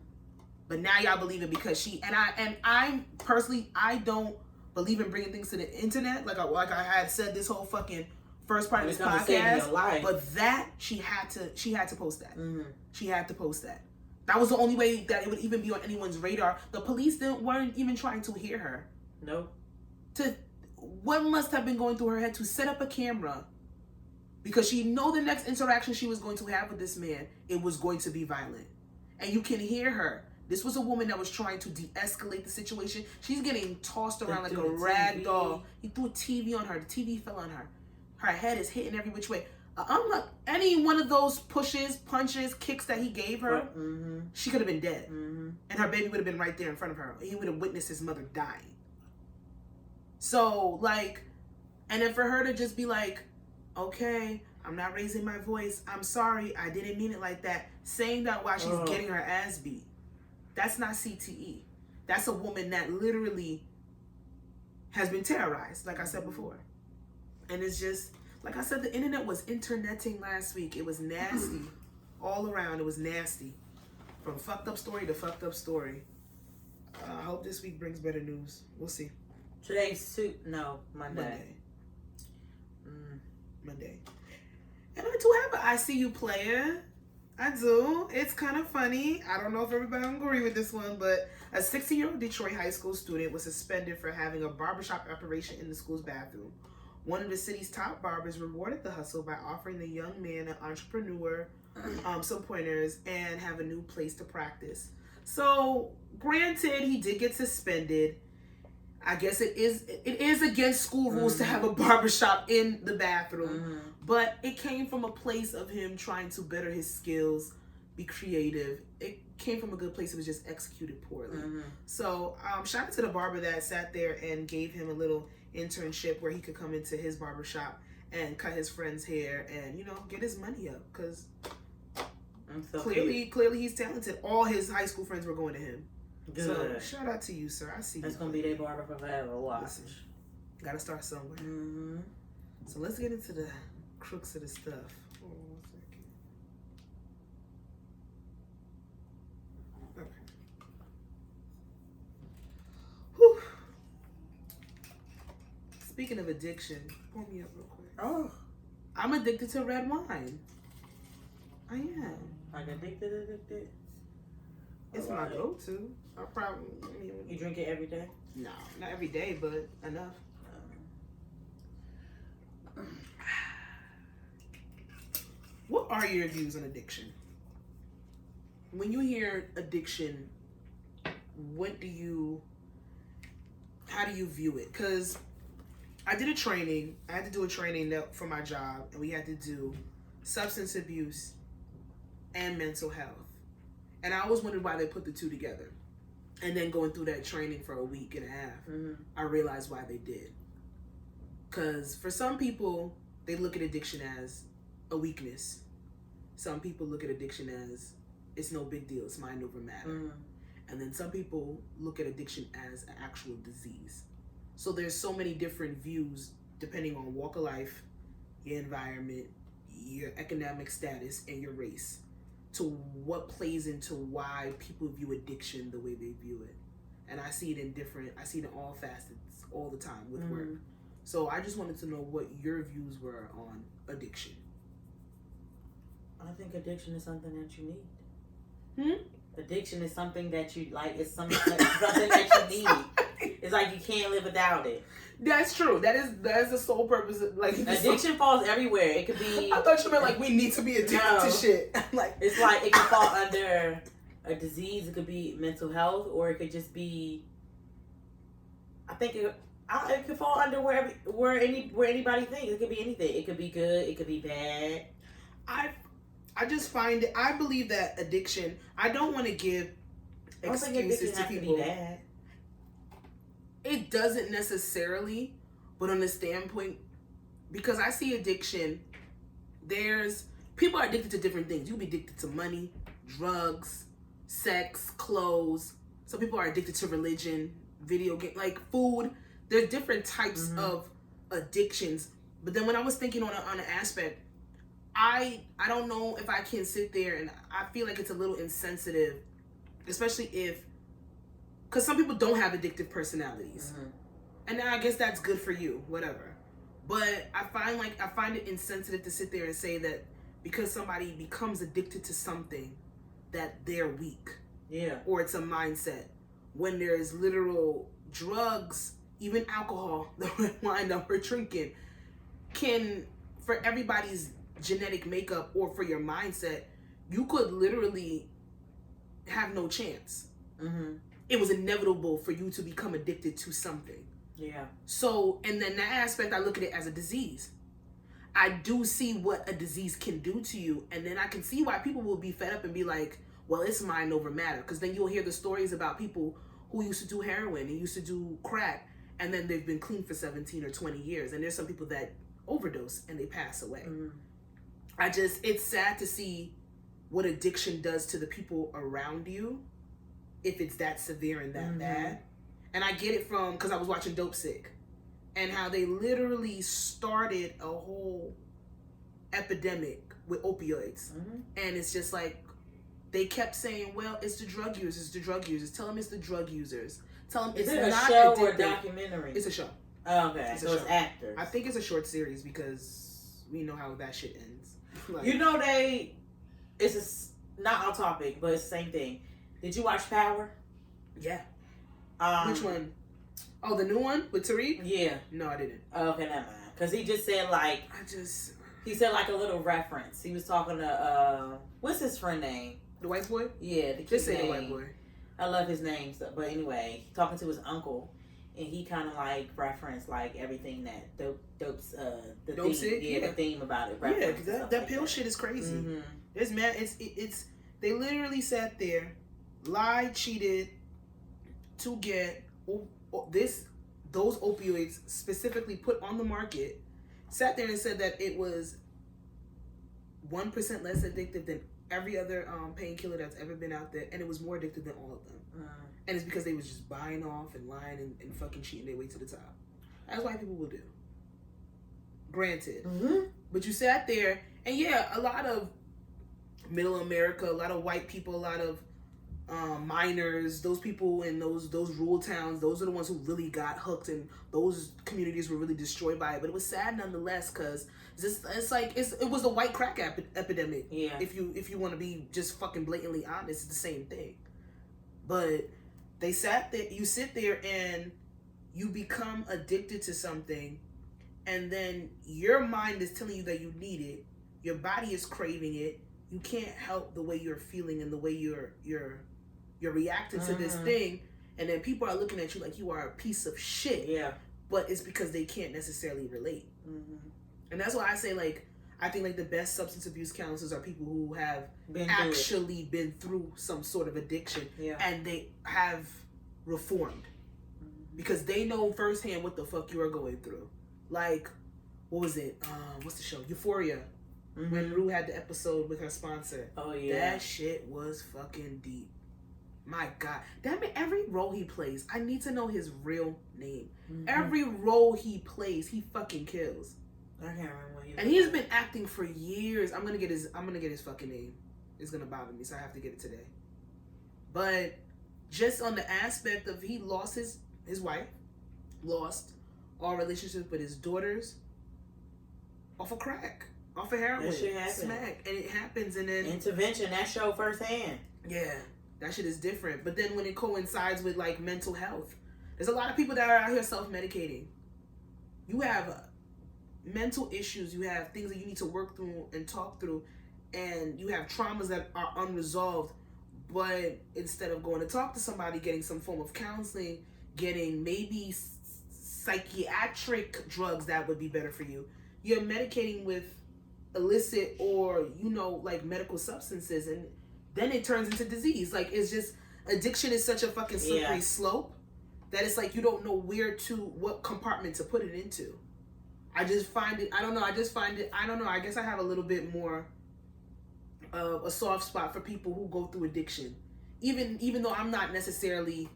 But now y'all believe it because I personally, I don't believe in bringing things to the internet. Like I had said this whole fucking first part of this podcast. But that she had to post that. Mm-hmm. She had to post that. That was the only way that it would even be on anyone's radar. The police weren't even trying to hear her. No. What must have been going through her head to set up a camera? Because she know the next interaction she was going to have with this man, it was going to be violent. And you can hear her. This was a woman that was trying to de-escalate the situation. She's getting tossed around like a rag doll. He threw a TV on her. The TV fell on her. Her head is hitting every which way. Unlike any one of those pushes, punches, kicks that he gave her, she could have been dead. Mm-hmm. And her baby would have been right there in front of her. He would have witnessed his mother dying. So, and then for her to just be like, okay, I'm not raising my voice. I'm sorry. I didn't mean it like that. Saying that while she's getting her ass beat. That's not CTE. That's a woman that literally has been terrorized, like I said before. And it's just, like I said, the internet was interneting last week. It was nasty. All around, it was nasty. From fucked up story to fucked up story. I hope this week brings better news. We'll see. Today's Monday. Monday. And I do have an I See You player. I do. It's kind of funny. I don't know if everybody will agree with this one, but a 16-year-old Detroit high school student was suspended for having a barbershop operation in the school's bathroom. One of the city's top barbers rewarded the hustle by offering the young man, an entrepreneur, some pointers and have a new place to practice. So, granted, he did get suspended. I guess it is against school rules to have a barbershop in the bathroom. But it came from a place of him trying to better his skills, be creative. It came from a good place. It was just executed poorly. So shout out to the barber that sat there and gave him a little internship where he could come into his barbershop and cut his friend's hair and, you know, get his money up. Because clearly he's talented. All his high school friends were going to him. Good. So shout out to you, sir. I see you. That's going to be their barber forever. Watch. Listen, gotta start somewhere. So let's get into the crooks of the stuff. Hold on 1 second. Okay. Whew. Speaking of addiction, pull me up real quick. Oh. I'm addicted to red wine. I am. Like addicted? It's my go-to. I probably... You drink it every day? No, not every day, but enough. What are your views on addiction? When you hear addiction, how do you view it? Because I did a training. I had to do a training for my job, and we had to do substance abuse and mental health. And I always wondered why they put the two together. And then going through that training for a week and a half, I realized why they did. Because for some people, they look at addiction as a weakness. Some people look at addiction as it's no big deal, it's mind over matter. And then some people look at addiction as an actual disease. So there's so many different views depending on walk of life, your environment, your economic status, and your race, to what plays into why people view addiction the way they view it. And I see it in all facets all the time with work. So I just wanted to know what your views were on addiction. I think addiction is something that you need. Addiction is something that you like. It's something that you need. It's like you can't live without it. That's true. That is the sole purpose. Like addiction falls everywhere. It could be. I thought you meant like we need to be addicted to shit. Like it's like it could fall under a disease. It could be mental health, or it could just be. I think it could fall under where anybody thinks. It could be anything. It could be good. It could be bad. I just find it. I believe that addiction. I don't want to give excuses to people. To be bad. It doesn't necessarily, but on the standpoint, because I see addiction, people are addicted to different things. You can be addicted to money, drugs, sex, clothes. Some people are addicted to religion, video game, like food. There's different types of addictions. But then when I was thinking on an aspect, I don't know if I can sit there, and I feel like it's a little insensitive, especially because some people don't have addictive personalities. And I guess that's good for you, whatever. But I find it insensitive to sit there and say that because somebody becomes addicted to something that they're weak. Yeah. Or it's a mindset. When there's literal drugs, even alcohol, the red wine that we're drinking, can, for everybody's genetic makeup or for your mindset, you could literally have no chance. It was inevitable for you to become addicted to something. Yeah. So, and then that aspect, I look at it as a disease. I do see what a disease can do to you, and then I can see why people will be fed up and be like, well, it's mind over matter. Because then you'll hear the stories about people who used to do heroin and used to do crack, and then they've been clean for 17 or 20 years. And there's some people that overdose and they pass away. It's sad to see what addiction does to the people around you, if it's that severe and that bad. And I get it from, because I was watching Dope Sick, and how they literally started a whole epidemic with opioids. And it's just like, they kept saying, well, it's the drug users, Tell them it's the drug users. Tell them it's not a show addictive. Or a documentary? It's a show. Oh, okay. So it's actors. I think it's a short series because we know how that shit ends. Like, it's not on topic, but it's the same thing. Did you watch Power? Yeah. Which one? Oh, the new one with Tariq? Yeah. No, I didn't. Okay, never mind. Because he just said he said like a little reference. He was talking to, what's his friend name? The white boy? Yeah, the kid Just say name. the white boy. I love his name, but anyway, talking to his uncle. and he kind of like referenced like everything that Dope's the Dope theme, the theme about it. Yeah, because that pill shit is crazy. Mm-hmm. It's man, it's they literally sat there, lied, cheated to get those opioids specifically put on the market. Sat there and said that it was 1% less addictive than every other painkiller that's ever been out there, and it was more addictive than all of them. And it's because they was just buying off and lying and fucking cheating their way to the top. That's why people will do. Granted. But you sat there, and yeah, a lot of middle America, a lot of white people, a lot of minors, those people in those rural towns, those are the ones who really got hooked, and those communities were really destroyed by it. But it was sad nonetheless, because it was a white crack epidemic. Yeah. If you want to be just fucking blatantly honest, it's the same thing. But they sat there, you sit there and you become addicted to something, and then your mind is telling you that you need it. Your body is craving it. You can't help the way you're feeling and the way you're reacting to this thing, and then people are looking at you like you are a piece of shit. Yeah. But it's because they can't necessarily relate. And that's why I say, like, I think like the best substance abuse counselors are people who have been through some sort of addiction, and they have reformed because they know firsthand what the fuck you are going through. Like, what was it? What's the show? Euphoria. When Rue had the episode with her sponsor. Oh yeah, that shit was fucking deep. My God, damn it! Every role he plays, I need to know his real name. Every role he plays, he fucking kills. I can't remember what he. And he's been acting for years. I'm gonna get his fucking name. It's gonna bother me, so I have to get it today. But just on the aspect of he lost his wife, lost all relationships with his daughters, off of crack. Off of heroin. That shit happens. Smack. And it happens, and then... Intervention, that show firsthand. Yeah. That shit is different. But then when it coincides with, like, mental health, there's a lot of people that are out here self-medicating. You have mental issues. You have things that you need to work through and talk through. And you have traumas that are unresolved. But instead of going to talk to somebody, getting some form of counseling, getting maybe psychiatric drugs that would be better for you, you're medicating with illicit or like medical substances, and then it turns into disease. Like, it's just, addiction is such a fucking slippery slope that it's like you don't know what compartment to put it into. I just find it, I don't know, I guess I have a little bit more of a soft spot for people who go through addiction, even though I'm not necessarily,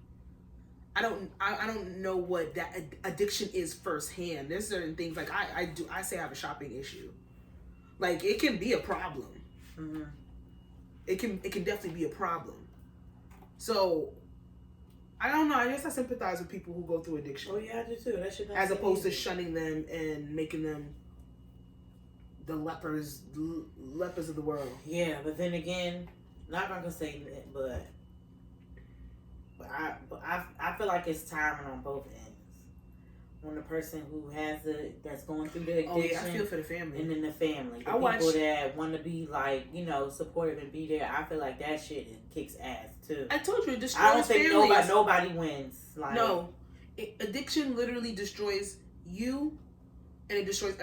I don't know what that addiction is firsthand. There's certain things, like I say I have a shopping issue. Like, it can be a problem. It can definitely be a problem. So, I don't know. I guess I sympathize with people who go through addiction. Oh yeah, I do too. That should not as opposed to shunning them and making them the lepers of the world. Yeah, but then again, not gonna say that, but I feel like it's timing on both ends. When the person who has that's going through the addiction, I feel for the family, and then the family, people that want to be like, supportive and be there. I feel like that shit kicks ass too. I told you, it destroys. I don't think nobody wins. Like, no, addiction literally destroys you, and it destroys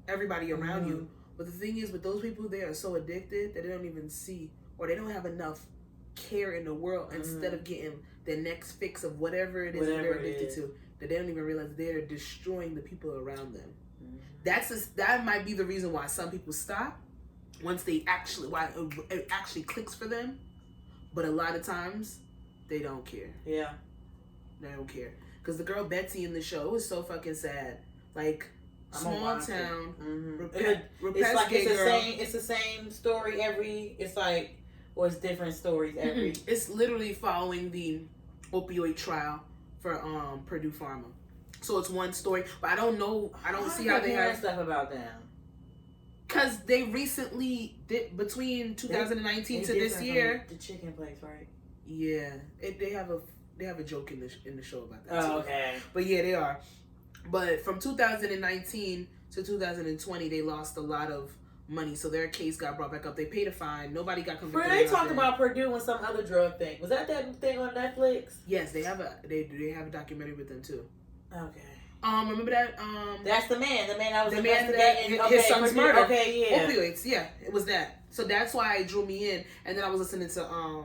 everybody around you. But the thing is, with those people, they are so addicted that they don't even see, or they don't have enough care in the world. Instead of getting the next fix of whatever it is that they're addicted to, that they don't even realize they're destroying the people around them. That might be the reason why some people stop once it actually clicks for them. But a lot of times they don't care. Yeah, they don't care. Because the girl Betsy in the show was so fucking sad. Like, small town, it's the same story or it's different stories every. It's literally following the opioid trial for Purdue Pharma. So it's one story, but I don't know. I don't see how they have stuff about them. Because they recently did, between 2019 to this year, the chicken place, right? Yeah, they have a joke in the show about that. Oh, okay. But yeah, they are. But from 2019 to 2020, they lost a lot of money, so their case got brought back up. They paid a fine. Nobody got convicted. They talked about Purdue and some other drug thing. Was that thing on Netflix? Yes, they have a documentary with them too. Okay. Remember that? That's the man that was investigating his son's Purdue. murder. Okay, yeah. Opioids, yeah, it was that. So that's why it drew me in, and then I was listening to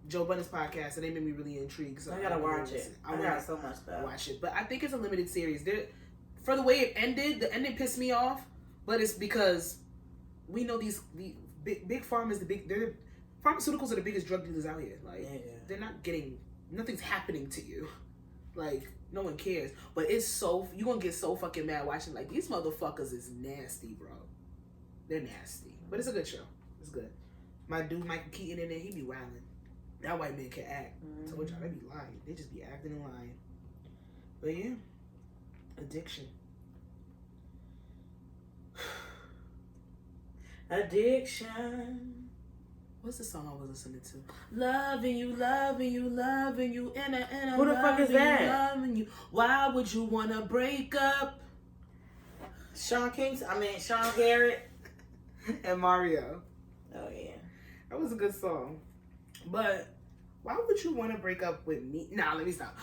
Joe Budden's podcast, and they made me really intrigued. So I gotta watch it. I got so much stuff. Watch it, but I think it's a limited series. For the way it ended, the ending pissed me off, but it's because we know the big pharma pharmaceuticals are the biggest drug dealers out here. Like they're not getting, nothing's happening to you. Like no one cares. But you gonna get so fucking mad watching, like, these motherfuckers is nasty, bro. They're nasty. But it's a good show. It's good. My dude Michael Keaton in there, he be wilding. That white man can act. Told y'all, they be lying. They just be acting and lying. But yeah. Addiction. Addiction. What's the song I was listening to? Loving you, loving you, loving you, and who the fuck is that? Loving you. Why would you wanna break up? Sean Garrett and Mario. Oh yeah, that was a good song. But why would you want to break up with me? Nah, let me stop.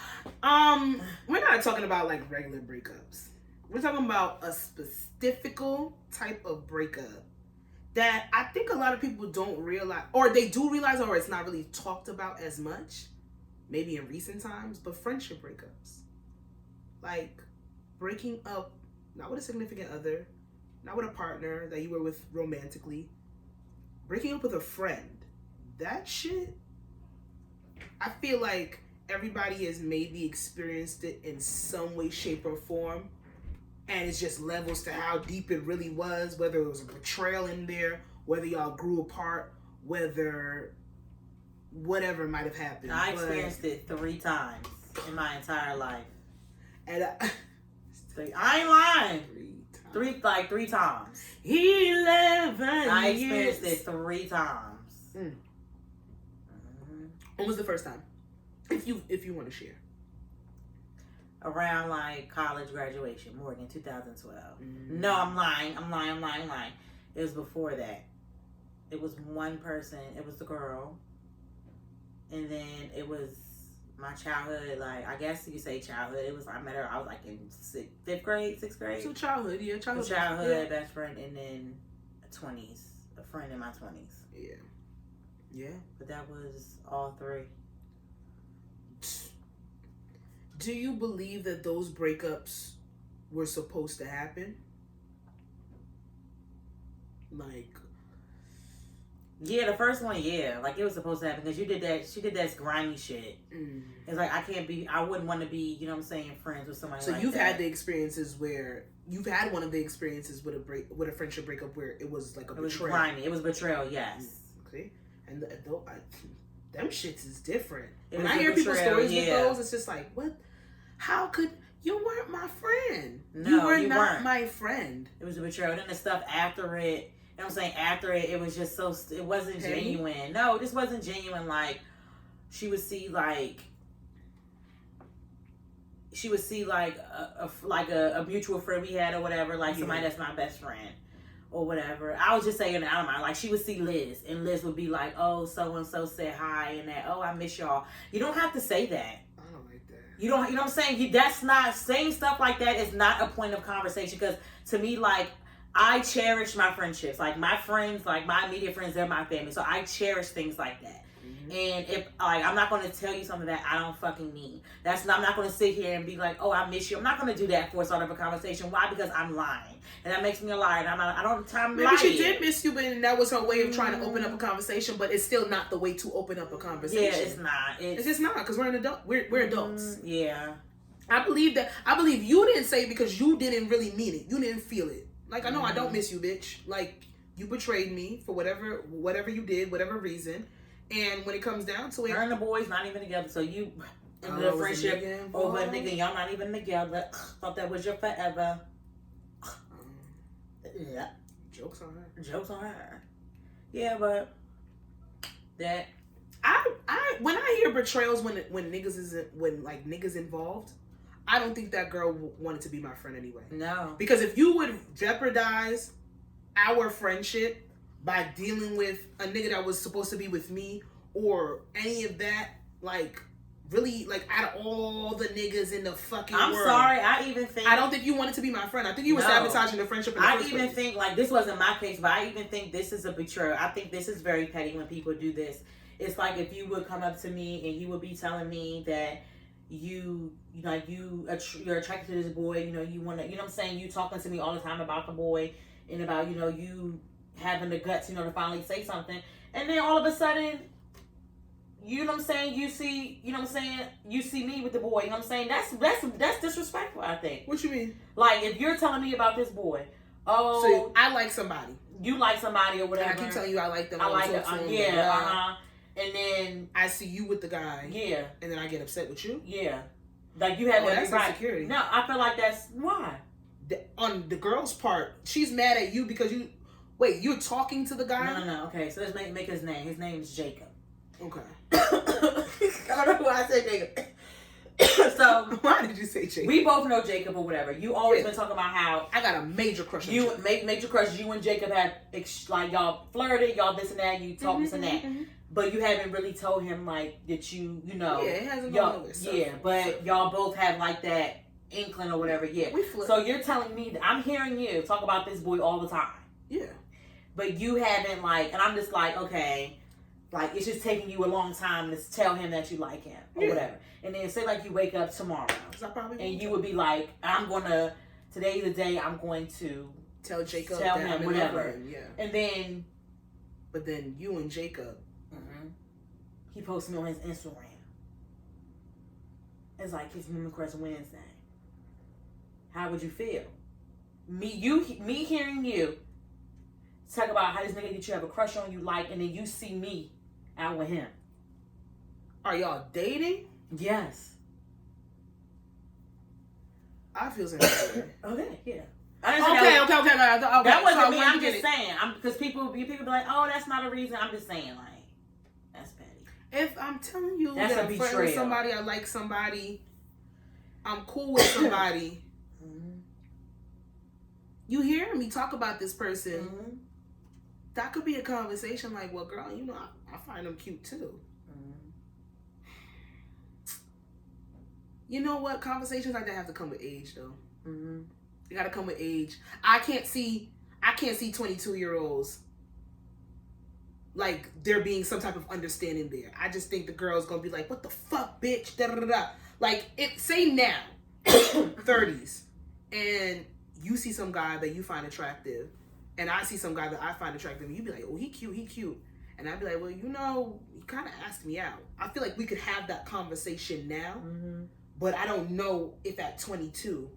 We're not talking about like regular breakups. We're talking about a specific type of breakup that I think a lot of people don't realize, or they do realize, or it's not really talked about as much, maybe in recent times, but friendship breakups. Like breaking up, not with a significant other, not with a partner that you were with romantically, breaking up with a friend. That shit, I feel like everybody has maybe experienced it in some way, shape, or form. And it's just levels to how deep it really was, whether it was a betrayal in there, whether y'all grew apart, whether whatever might have happened. I experienced it 3 times in my entire life. And I ain't lying. 3 times. 11 I experienced it 3 times. When was the first time? If you want to share. Around like college graduation, Morgan, 2012. No, I'm lying. It was before that. It was one person. It was the girl. And then it was my childhood, like, I guess you could say childhood. It was, I met her, I was like in 6th grade. So childhood, yeah. Childhood, best friend, and then 20s. A friend in my 20s. Yeah. Yeah. But that was all 3. Do you believe that those breakups were supposed to happen? Like, yeah, the first one, yeah, like it was supposed to happen because she did that grimy shit. It's like I wouldn't want to be, you know what I'm saying, friends with somebody. So you've had the experiences where you've had one of the experiences with a friendship breakup where it was like a betrayal. It was grimy. It was betrayal, yes. Okay, and them shits is different. When I hear people's stories with those, it's just like, what? How could you weren't my friend? No, you were not my friend. It was a betrayal. Then the stuff after it, you know what I'm saying? After it, it was just so. It wasn't genuine. No, this wasn't genuine. Like she would see like a mutual friend we had or whatever, like somebody that's my best friend or whatever. I was just saying it out of mind. Like she would see Liz, and Liz would be like, "Oh, so and so said hi," and that. "Oh, I miss y'all." You don't have to say that. You know what I'm saying? That's not, saying stuff like that is not a point of conversation, because to me, like, I cherish my friendships. Like, my friends, like, my immediate friends, they're my family. So I cherish things like that. And if, like, I'm not going to tell you something that I don't fucking mean. I'm not going to sit here and be like, "Oh, I miss you." I'm not going to do that for a start of a conversation. Why? Because I'm lying. And that makes me a liar. And I don't have time to lie. Maybe she did miss you, but that was her way of trying to open up a conversation, but it's still not the way to open up a conversation. Yeah, it's not. It's just not, because we're an adult. We're adults. Yeah. I believe you didn't say it because you didn't really mean it. You didn't feel it. Like, I know I don't miss you, bitch. Like, you betrayed me for whatever you did, whatever reason. And when it comes down to it, her and the boys not even together. So you ended a friendship over a nigga, y'all not even together. Thought that was your forever. Yeah. Jokes on her. Yeah, but that I when I hear betrayals when niggas involved, I don't think that girl wanted to be my friend anyway. No. Because if you would jeopardize our friendship by dealing with a nigga that was supposed to be with me or any of that. Like, really, like, out of all the niggas in the fucking world. I'm sorry, I don't think you wanted to be my friend. I think you were sabotaging the friendship in the first place. think, like, this wasn't my case, but I even think this is a betrayal. I think this is very petty when people do this. It's like if you would come up to me and you would be telling me that you're attracted to this boy, you want to, what I'm saying, you talking to me all the time about the boy and about, you having the guts, to finally say something. And then all of a sudden, you know what I'm saying, you see me with the boy, that's disrespectful, I think. What you mean? Like, if you're telling me about this boy, so I like somebody. You like somebody or whatever. And I keep telling you I like them. I like them. Yeah, And then I see you with the guy. Yeah. And then I get upset with you. Yeah. Like, you have that's insecurity. No, I feel like that's why. On the girl's part, she's mad at you because you. Wait, you're talking to the guy? No. Okay, so let's make his name. His name is Jacob. Okay. I don't know why I said Jacob. So why did you say Jacob? We both know Jacob or whatever. You always been talking about how I got a major crush on you. Major crush. You and Jacob had like y'all flirted, y'all this and that. You talk this and that, but you haven't really told him like that. Yeah, it hasn't gone nowhere. Yeah, but y'all both have like that inkling or whatever. Yeah. So you're telling me that I'm hearing you talk about this boy all the time. Yeah. But you haven't like, and I'm just like, okay. Like, it's just taking you a long time to tell him that you like him or whatever. And then say, like, you wake up tomorrow. And you would be like, today's the day I'm going to tell Jacob tell him whatever. Yeah. And then. But then you and Jacob. He posted me on his Instagram. It's like his Women Crush Wednesday. How would you feel? Me hearing you talk about how this nigga that you have a crush on you like, and then you see me out with him. Are y'all dating? Yes. I feel something. Okay, yeah. Okay. That wasn't me. I'm just saying. Because people be like, oh, that's not a reason. I'm just saying, like, that's petty. If I'm telling you that's that I'm friends with somebody, I like somebody, I'm cool with somebody, you hear me talk about this person, that could be a conversation like, well, girl, I find them cute too. You know what? Conversations like that have to come with age, though. They gotta come with age. I can't see 22-year-olds like there being some type of understanding there. I just think the girl's gonna be like, what the fuck, bitch? Da da da da. Like, say now, 30s, and you see some guy that you find attractive, and I see some guy that I find attractive, and you be like, oh, he cute. And I'd be like, well, you kind of asked me out. I feel like we could have that conversation now, but I don't know if at 22,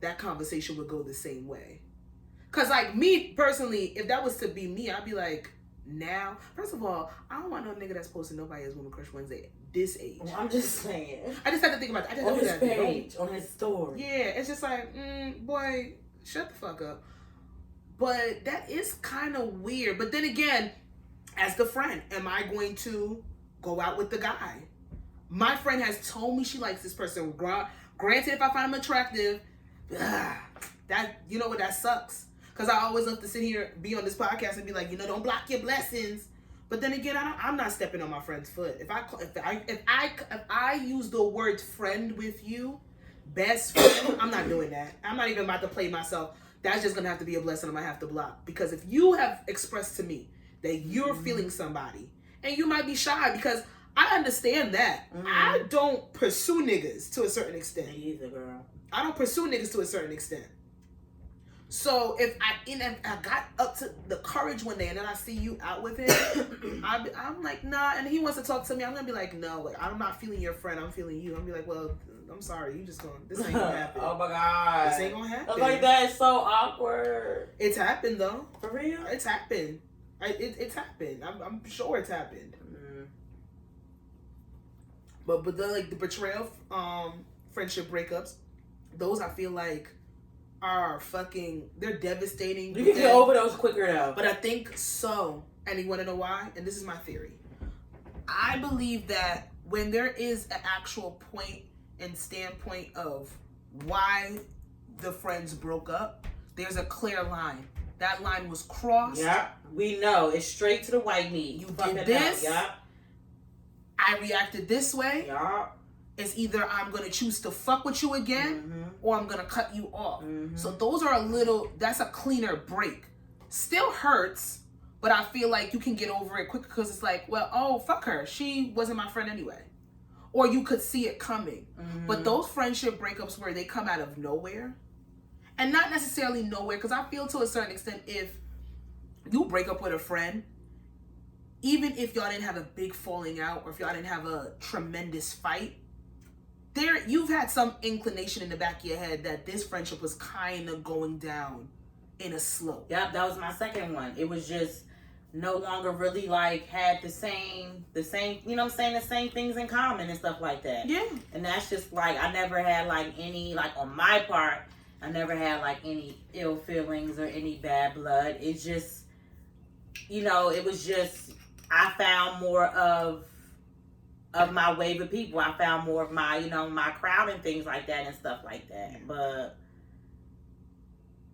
that conversation would go the same way. Because, like, me, personally, if that was to be me, I'd be like, now, first of all, I don't want no nigga that's posting nobody as Woman Crush Wednesday this age. Well, I'm just saying. I just have to think about that. On his page, on his story. Yeah, it's just like, boy, shut the fuck up. But that is kind of weird. But then again, as the friend, am I going to go out with the guy? My friend has told me she likes this person. Granted, if I find him attractive, that, you know what, that sucks. Because I always love to sit here, be on this podcast and be like, don't block your blessings. But then again, I'm not stepping on my friend's foot. If I use the word friend with you, best friend, I'm not doing that. I'm not even about to play myself. That's just going to have to be a blessing I'm going to have to block. Because if you have expressed to me that you're feeling somebody, and you might be shy, because I understand that. I don't pursue niggas to a certain extent. Me either, girl. I don't pursue niggas to a certain extent. So if I got up to the courage one day and then I see you out with him, I'm like, nah. And he wants to talk to me, I'm gonna be like, no, like, I'm not feeling your friend, I'm feeling you. I'm gonna be like, well, I'm sorry, this ain't gonna happen. Oh my God. This ain't gonna happen. Like, that's so awkward. It's happened though. For real? It's happened. It's happened. I'm sure it's happened. But the betrayal, friendship breakups, those I feel like are they're devastating. You can get over those quicker though. But I think so. And you want to know why? And this is my theory. I believe that when there is an actual point and standpoint of why the friends broke up, there's a clear line. That line was crossed. Yep. We know. It's straight to the white meat. You did this. Yep. I reacted this way. Yep. It's either I'm going to choose to fuck with you again or I'm going to cut you off. So those are that's a cleaner break. Still hurts, but I feel like you can get over it quicker because it's like, well, oh, fuck her. She wasn't my friend anyway. Or you could see it coming. But those friendship breakups where they come out of nowhere, and not necessarily nowhere, because I feel to a certain extent if you break up with a friend, even if y'all didn't have a big falling out or if y'all didn't have a tremendous fight, you've had some inclination in the back of your head that this friendship was kind of going down in a slope. Yep, that was my second one. It was just no longer really like had the same, you know what I'm saying, the same things in common and stuff like that. Yeah. And that's just like, I never had like any, like on my part, I never had like any ill feelings or any bad blood. It's just, you know, it was just, I found more of my wave of people. I found more of my, you know, my crowd and things like that and stuff like that. But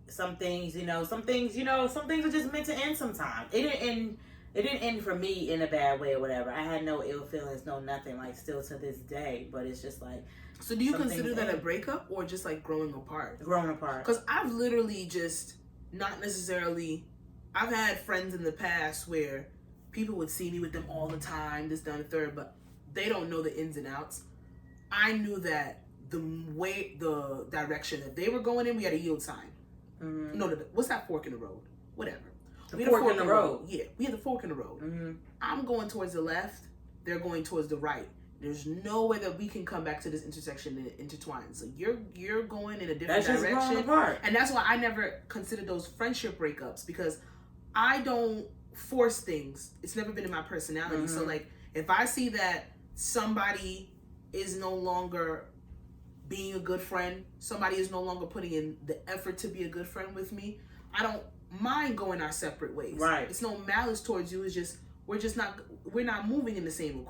some things are just meant to end sometimes. It didn't end for me in a bad way or whatever. I had no ill feelings, no nothing, like still to this day. But it's just like. So do you consider that a breakup or just like growing apart? Growing apart. Because I've literally just not necessarily. I've had friends in the past where people would see me with them all the time, this, down, the third, but they don't know the ins and outs. I knew that the direction that they were going in, we had a yield sign. No, what's that fork in the road? Whatever. We had a fork in the road. Yeah, we had the fork in the road. I'm going towards the left. They're going towards the right. There's no way that we can come back to this intersection and intertwine. So you're going in a different direction. And that's why I never considered those friendship breakups, because I don't force things. It's never been in my personality. So like if I see that somebody is no longer being a good friend, somebody is no longer putting in the effort to be a good friend with me, I don't mind going our separate ways. Right. It's no malice towards you. It's just we're not moving in the same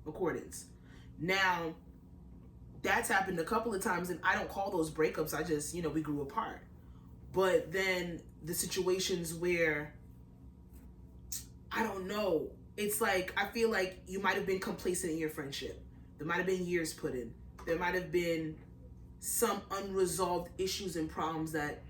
accordance. Now, that's happened a couple of times, and I don't call those breakups. I just, you know, we grew apart. But then the situations where, I don't know, it's like, I feel like you might have been complacent in your friendship. There might have been years put in. There might have been some unresolved issues and problems that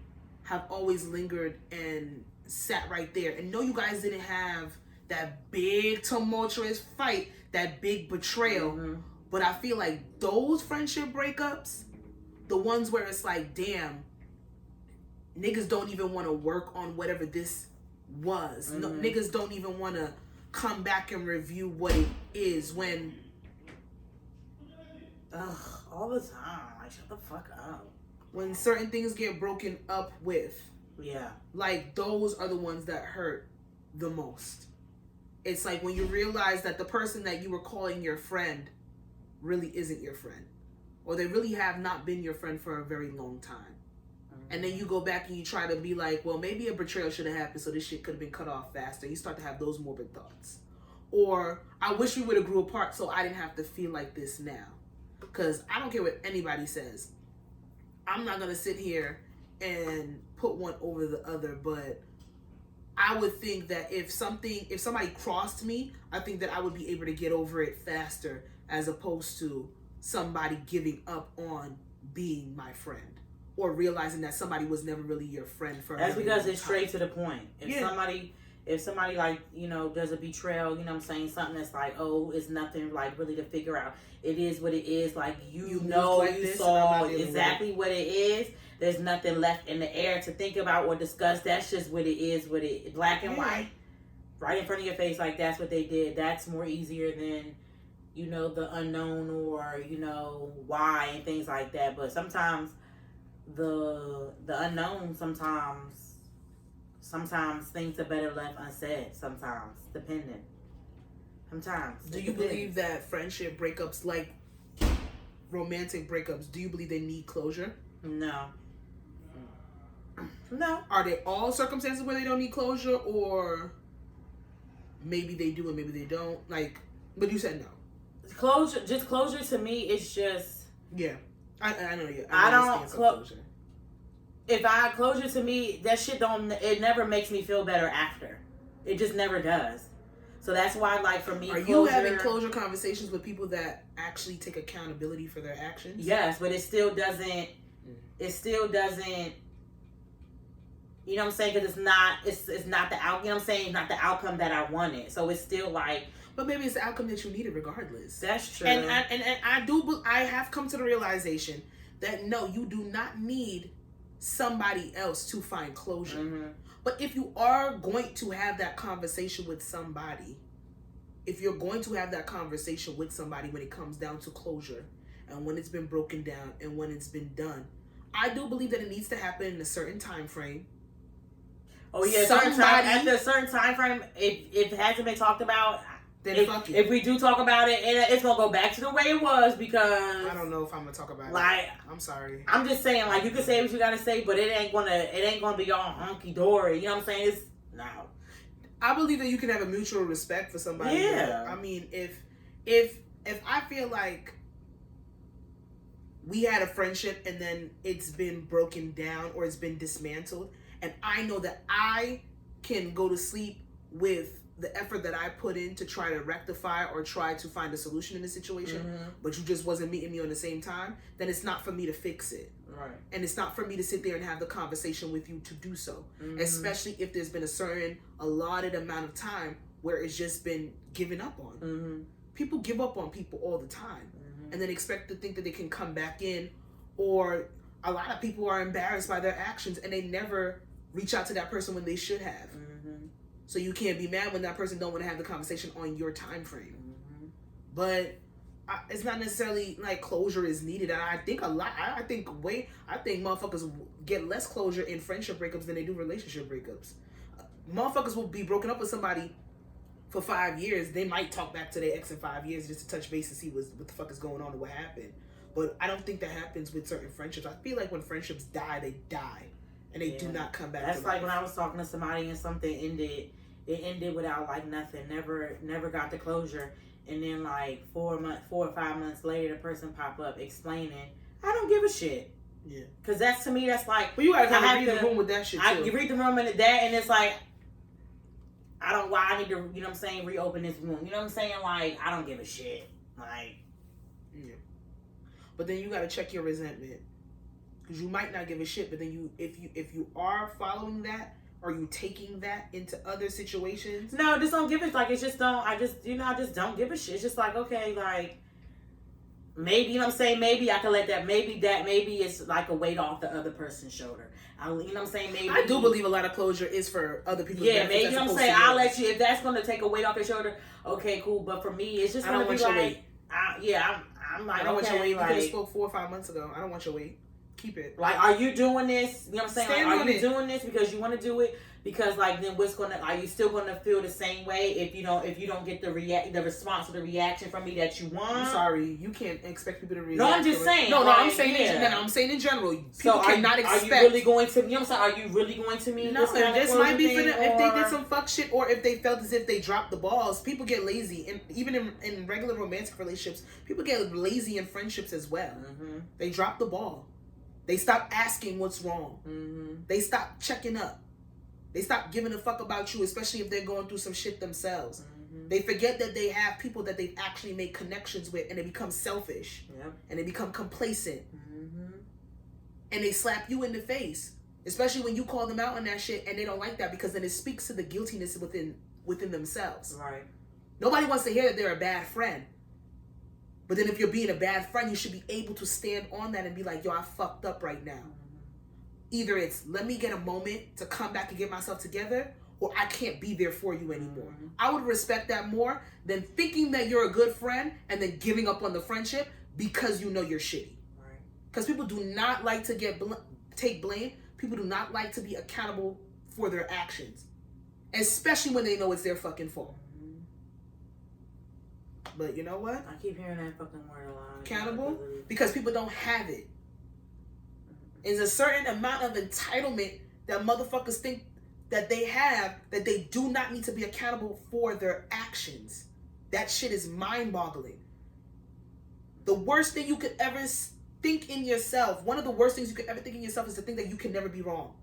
have always lingered and sat right there. And no, you guys didn't have that big tumultuous fight, that big betrayal. But I feel like those friendship breakups, the ones where it's like, damn, niggas don't even want to work on whatever this was. No, niggas don't even want to come back and review what it is when... all the time. Like, shut the fuck up. When certain things get broken up with. Yeah. Like, those are the ones that hurt the most. It's like when you realize that the person that you were calling your friend really isn't your friend. Or they really have not been your friend for a very long time. And then you go back and you try to be like, well, maybe a betrayal should have happened so this shit could have been cut off faster. You start to have those morbid thoughts. Or, I wish we would have grew apart so I didn't have to feel like this now. Because I don't care what anybody says. I'm not going to sit here and put one over the other, but I would think that if somebody crossed me, I think that I would be able to get over it faster as opposed to somebody giving up on being my friend or realizing that somebody was never really your friend for That's because it's straight to the point. If somebody like, you know, does a betrayal, you know what I'm saying, something that's like, oh, it's nothing like really to figure out. It is what it is. Like, you know, like you saw exactly what it is. There's nothing left in the air to think about or discuss. That's just what it is, black and white. Right in front of your face, like that's what they did. That's more easier than, you know, the unknown or, you know, why and things like that. But sometimes the unknown, sometimes things are better left unsaid. Sometimes, depending. Sometimes. Do you believe that friendship breakups, like romantic breakups, do you believe they need closure? No. Are there all circumstances where they don't need closure, or maybe they do and maybe they don't? Like, but you said no. Closure to me is just... Yeah. I know you. I don't... closure to me, that shit it never makes me feel better after. It just never does. So that's why, like, for me, are you having closure conversations with people that actually take accountability for their actions? Yes, but it still doesn't. It still doesn't. You know what I'm saying? Because it's not the out. You know what I'm saying? It's not the outcome that I wanted. So it's still like. But maybe it's the outcome that you needed, regardless. That's true. And I have come to the realization that no, you do not need somebody else to find closure. Mm-hmm. But if you are going to have that conversation with somebody, if you're going to have that conversation with somebody when it comes down to closure and when it's been broken down and when it's been done, I do believe that it needs to happen in a certain time frame. Oh yeah, after a certain time frame, if it hasn't been talked about, then if we do talk about it, it's gonna go back to the way it was, because I don't know if I'm gonna talk about it. I'm sorry. I'm just saying, like, you can say what you gotta say, but it ain't gonna be all hunky dory. You know what I'm saying? It's no. I believe that you can have a mutual respect for somebody. Yeah. I mean, if I feel like we had a friendship and then it's been broken down or it's been dismantled, and I know that I can go to sleep with the effort that I put in to try to rectify or try to find a solution in the situation, but you just wasn't meeting me on the same time, then it's not for me to fix it. Right. And it's not for me to sit there and have the conversation with you to do so. Especially if there's been a certain allotted amount of time where it's just been given up on. People give up on people all the time and then expect to think that they can come back in, or a lot of people are embarrassed by their actions and they never reach out to that person when they should have. So you can't be mad when that person don't want to have the conversation on your time frame. But it's not necessarily like closure is needed. And I think I think motherfuckers get less closure in friendship breakups than they do relationship breakups. Motherfuckers will be broken up with somebody for 5 years. They might talk back to their ex in 5 years just to touch base and see what the fuck is going on and what happened. But I don't think that happens with certain friendships. I feel like when friendships die, they die. And they do not come back. That's like when I was talking to somebody and something ended. It ended without like nothing. Never got the closure. And then like 4 or 5 months later, the person pop up explaining, I don't give a shit. Yeah. Because that's, to me, that's like. Well, you gotta kind of read the room with that shit too. You read the room and that, and it's like, why I need to, you know what I'm saying, reopen this room. You know what I'm saying? Like, I don't give a shit. Like. Yeah. But then you gotta check your resentment. Because you might not give a shit, but then if you are following that, are you taking that into other situations? No, just don't give it. Like, it's just I just don't give a shit. It's just like, okay, like, maybe, you know what I'm saying, maybe I can let that, maybe it's like a weight off the other person's shoulder. You know what I'm saying? Maybe. I do believe a lot of closure is for other people. Yeah, maybe, you know what I'm saying? I'll let you, if that's going to take a weight off your shoulder, okay, cool. But for me, it's just going to be like, I'm like, I don't want your weight. Like, you could have spoke 4 or 5 months ago. I don't want your weight. Keep it. Like, are you doing this? You know what I'm saying? Like, are you doing this because you want to do it? Because, like, then are you still gonna feel the same way if you don't get the response or the reaction from me that you want? I'm sorry, you can't expect people to react. No, I'm just saying. No, I'm saying in general. People cannot expect. Are you really going to? You know what I'm saying? Are you really going to me? No, this might be for them if they did some fuck shit, or if they felt as if they dropped the balls. People get lazy, and even in regular romantic relationships, people get lazy in friendships as well. They drop the ball. They stop asking what's wrong. They stop checking up. They stop giving a fuck about you, especially if they're going through some shit themselves. They forget that they have people that they've actually made connections with, and they become selfish. And they become complacent. And they slap you in the face, especially when you call them out on that shit, and they don't like that, because then it speaks to the guiltiness within themselves. Right. Nobody wants to hear that they're a bad friend. But then if you're being a bad friend, you should be able to stand on that and be like, yo, I fucked up right now. Either it's, let me get a moment to come back and get myself together, or I can't be there for you anymore. I would respect that more than thinking that you're a good friend and then giving up on the friendship because you know you're shitty. Because people do not like to take blame. People do not like to be accountable for their actions. Especially when they know it's their fucking fault. But you know what? I keep hearing that fucking word a lot. Accountable? Because people don't have it. There's a certain amount of entitlement that motherfuckers think that they have, that they do not need to be accountable for their actions. That shit is mind-boggling. The worst thing you could ever think in yourself, one of the worst things you could ever think in yourself is to think that you can never be wrong.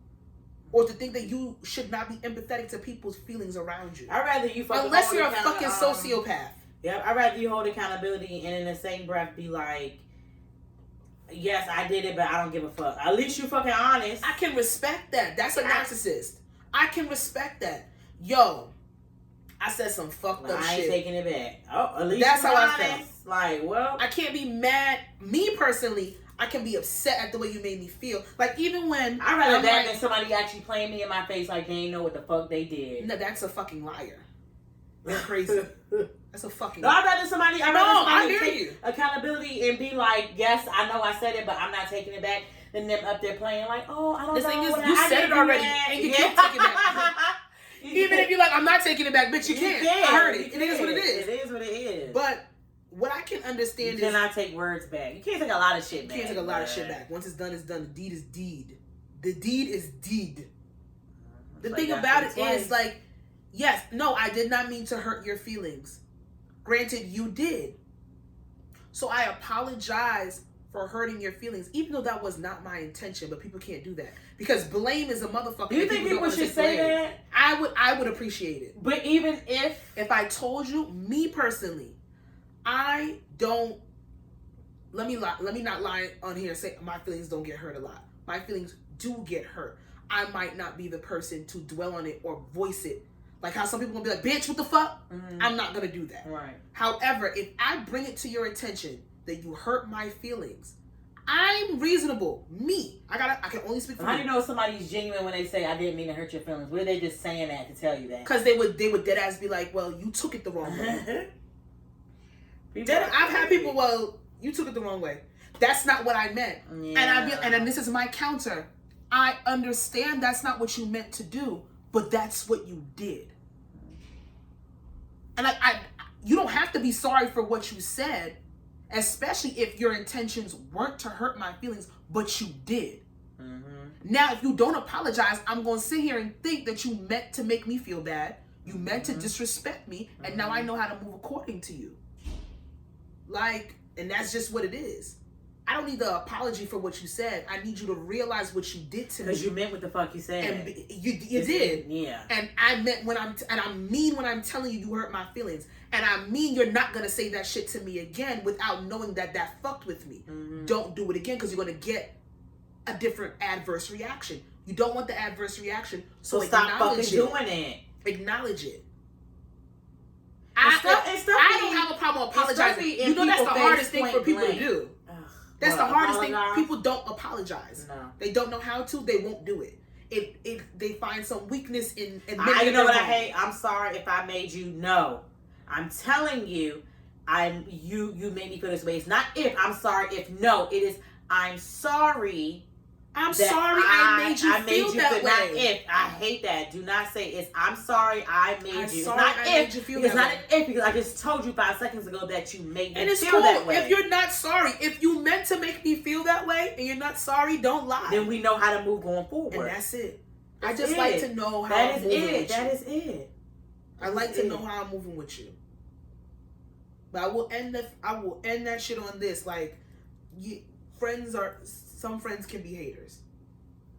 Or to think that you should not be empathetic to people's feelings around you. I'd rather you fucking unless you're a fucking sociopath. Yeah, I'd rather you hold accountability and in the same breath be like, yes, I did it, but I don't give a fuck. At least you fucking honest. I can respect that. That's a narcissist. I can respect that. Yo, I said some fucked up shit. I ain't taking it back. Oh, at least that's how honest. I feel. Like, well, I can't be mad. Me personally, I can be upset at the way you made me feel. Like, even when I'd rather that than somebody actually playing me in my face like they ain't know what the fuck they did. No, that's a fucking liar. You're crazy. That's a fucking liar. No, I'd rather somebody I take you. accountability and be like, yes, I know I said it, but I'm not taking it back, than them up there playing like, oh, I don't know. The thing is, you said it already, and you can't take it back. Even if you're like, I'm not taking it back, bitch, you can't. I heard it. It is what it is. It is what it is. But what I can understand is... You cannot take words back. You can't take a lot of shit back. You can't take a lot of shit back. Once it's done, it's done. The deed is deed. The deed is deed. The thing about it is, like, yes, no, I did not mean to hurt your feelings. Granted, you did. So I apologize for hurting your feelings, even though that was not my intention, but people can't do that. Because blame is a motherfucker. Do you think people should say that? I would appreciate it. But even if I told you, me personally, I don't, let me not lie on here and say my feelings don't get hurt a lot. My feelings do get hurt. I might not be the person to dwell on it or voice it. Like how some people gonna be like, bitch, what the fuck? Mm-hmm. I'm not gonna do that. Right. However, if I bring it to your attention that you hurt my feelings, I'm reasonable. Me. I can only speak for me. How do you know somebody's genuine when they say I didn't mean to hurt your feelings? What are they just saying that to tell you that? Because they would dead ass be like, well, you took it the wrong way. I've had people, well, you took it the wrong way. That's not what I meant. Yeah. And then this is my counter. I understand that's not what you meant to do, but that's what you did. And you don't have to be sorry for what you said, especially if your intentions weren't to hurt my feelings, but you did. Mm-hmm. Now, if you don't apologize, I'm going to sit here and think that you meant to make me feel bad. You meant to disrespect me, and now I know how to move according to you. Like, and that's just what it is. I don't need the apology for what you said. I need you to realize what you did to me. Because you meant what the fuck you said. And you did. Yeah. And I meant I mean when I'm telling you hurt my feelings. And I mean you're not going to say that shit to me again without knowing that fucked with me. Mm-hmm. Don't do it again because you're going to get a different adverse reaction. You don't want the adverse reaction. So stop fucking doing it. Acknowledge it. I don't have a problem apologizing. You know that's the hardest thing for people to do. That's the hardest thing. People don't apologize. No. They don't know how to. They won't do it. If they find some weakness in admitting. You know what I hate? I'm sorry if I made you know. I'm telling you, you made me feel this way. It's not if. I'm sorry if no. It is I'm sorry. I'm sorry I made you feel that way. Not if. I hate that. Do not say it's I'm sorry I made you. It's not if. It's not an if because I just told you 5 seconds ago that you made me feel that way. If you're not sorry, if you meant to make me feel that way and you're not sorry, don't lie. Then we know how to move going forward. And that's it. I just like to know how I'm moving with you. That is it. I like to know how I'm moving with you. But I will end that shit on this. Like, some friends can be haters.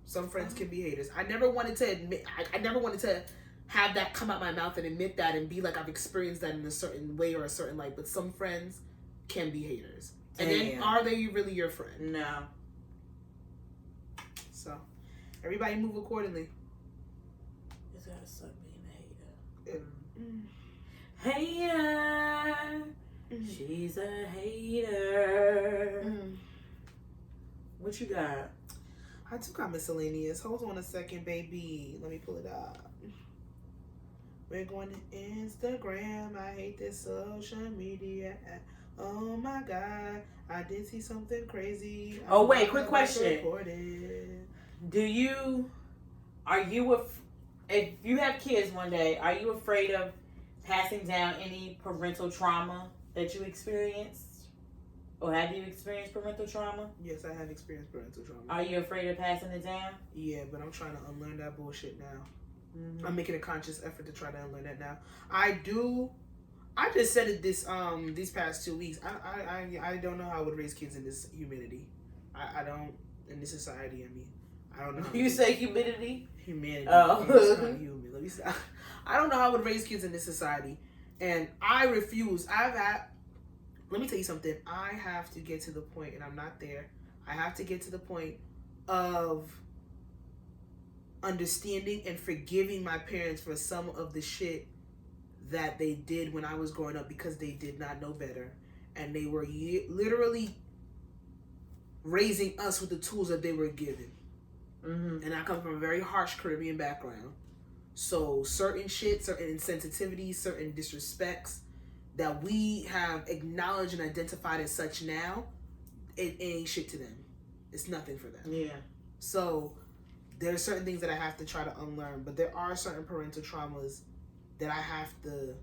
Some friends can be haters. I never wanted to admit. I never wanted to have that come out my mouth and admit that and be like I've experienced that in a certain way or a certain light. But some friends can be haters. And then are they really your friend? No. So, everybody move accordingly. It's gotta suck being a hater. Hater. She's a hater. What you got? I do got miscellaneous. Hold on a second, baby. Let me pull it up. We're going to Instagram. I hate this social media. Oh my God. I did see something crazy. Oh wait, quick question. If you have kids one day, are you afraid of passing down any parental trauma that you experienced? Or have you experienced parental trauma? Yes, I have experienced parental trauma. Are you afraid of passing it down? Yeah, but I'm trying to unlearn that bullshit now. Mm-hmm. I'm making a conscious effort to try to unlearn that now. I just said it these past 2 weeks. I don't know how I would raise kids in this humidity. I don't, in this society, I don't know. You say humanity? Humanity. Oh. It's not human. Let me stop. I don't know how I would raise kids in this society. And I refuse. Let me tell you something. I have to get to the point, and I'm not there. I have to get to the point of understanding and forgiving my parents for some of the shit that they did when I was growing up because they did not know better. And they were literally raising us with the tools that they were given. Mm-hmm. And I come from a very harsh Caribbean background. So certain shit, certain insensitivities, certain disrespects that we have acknowledged and identified as such now, it ain't shit to them. It's nothing for them. Yeah. So there are certain things that I have to try to unlearn, but there are certain parental traumas that I have to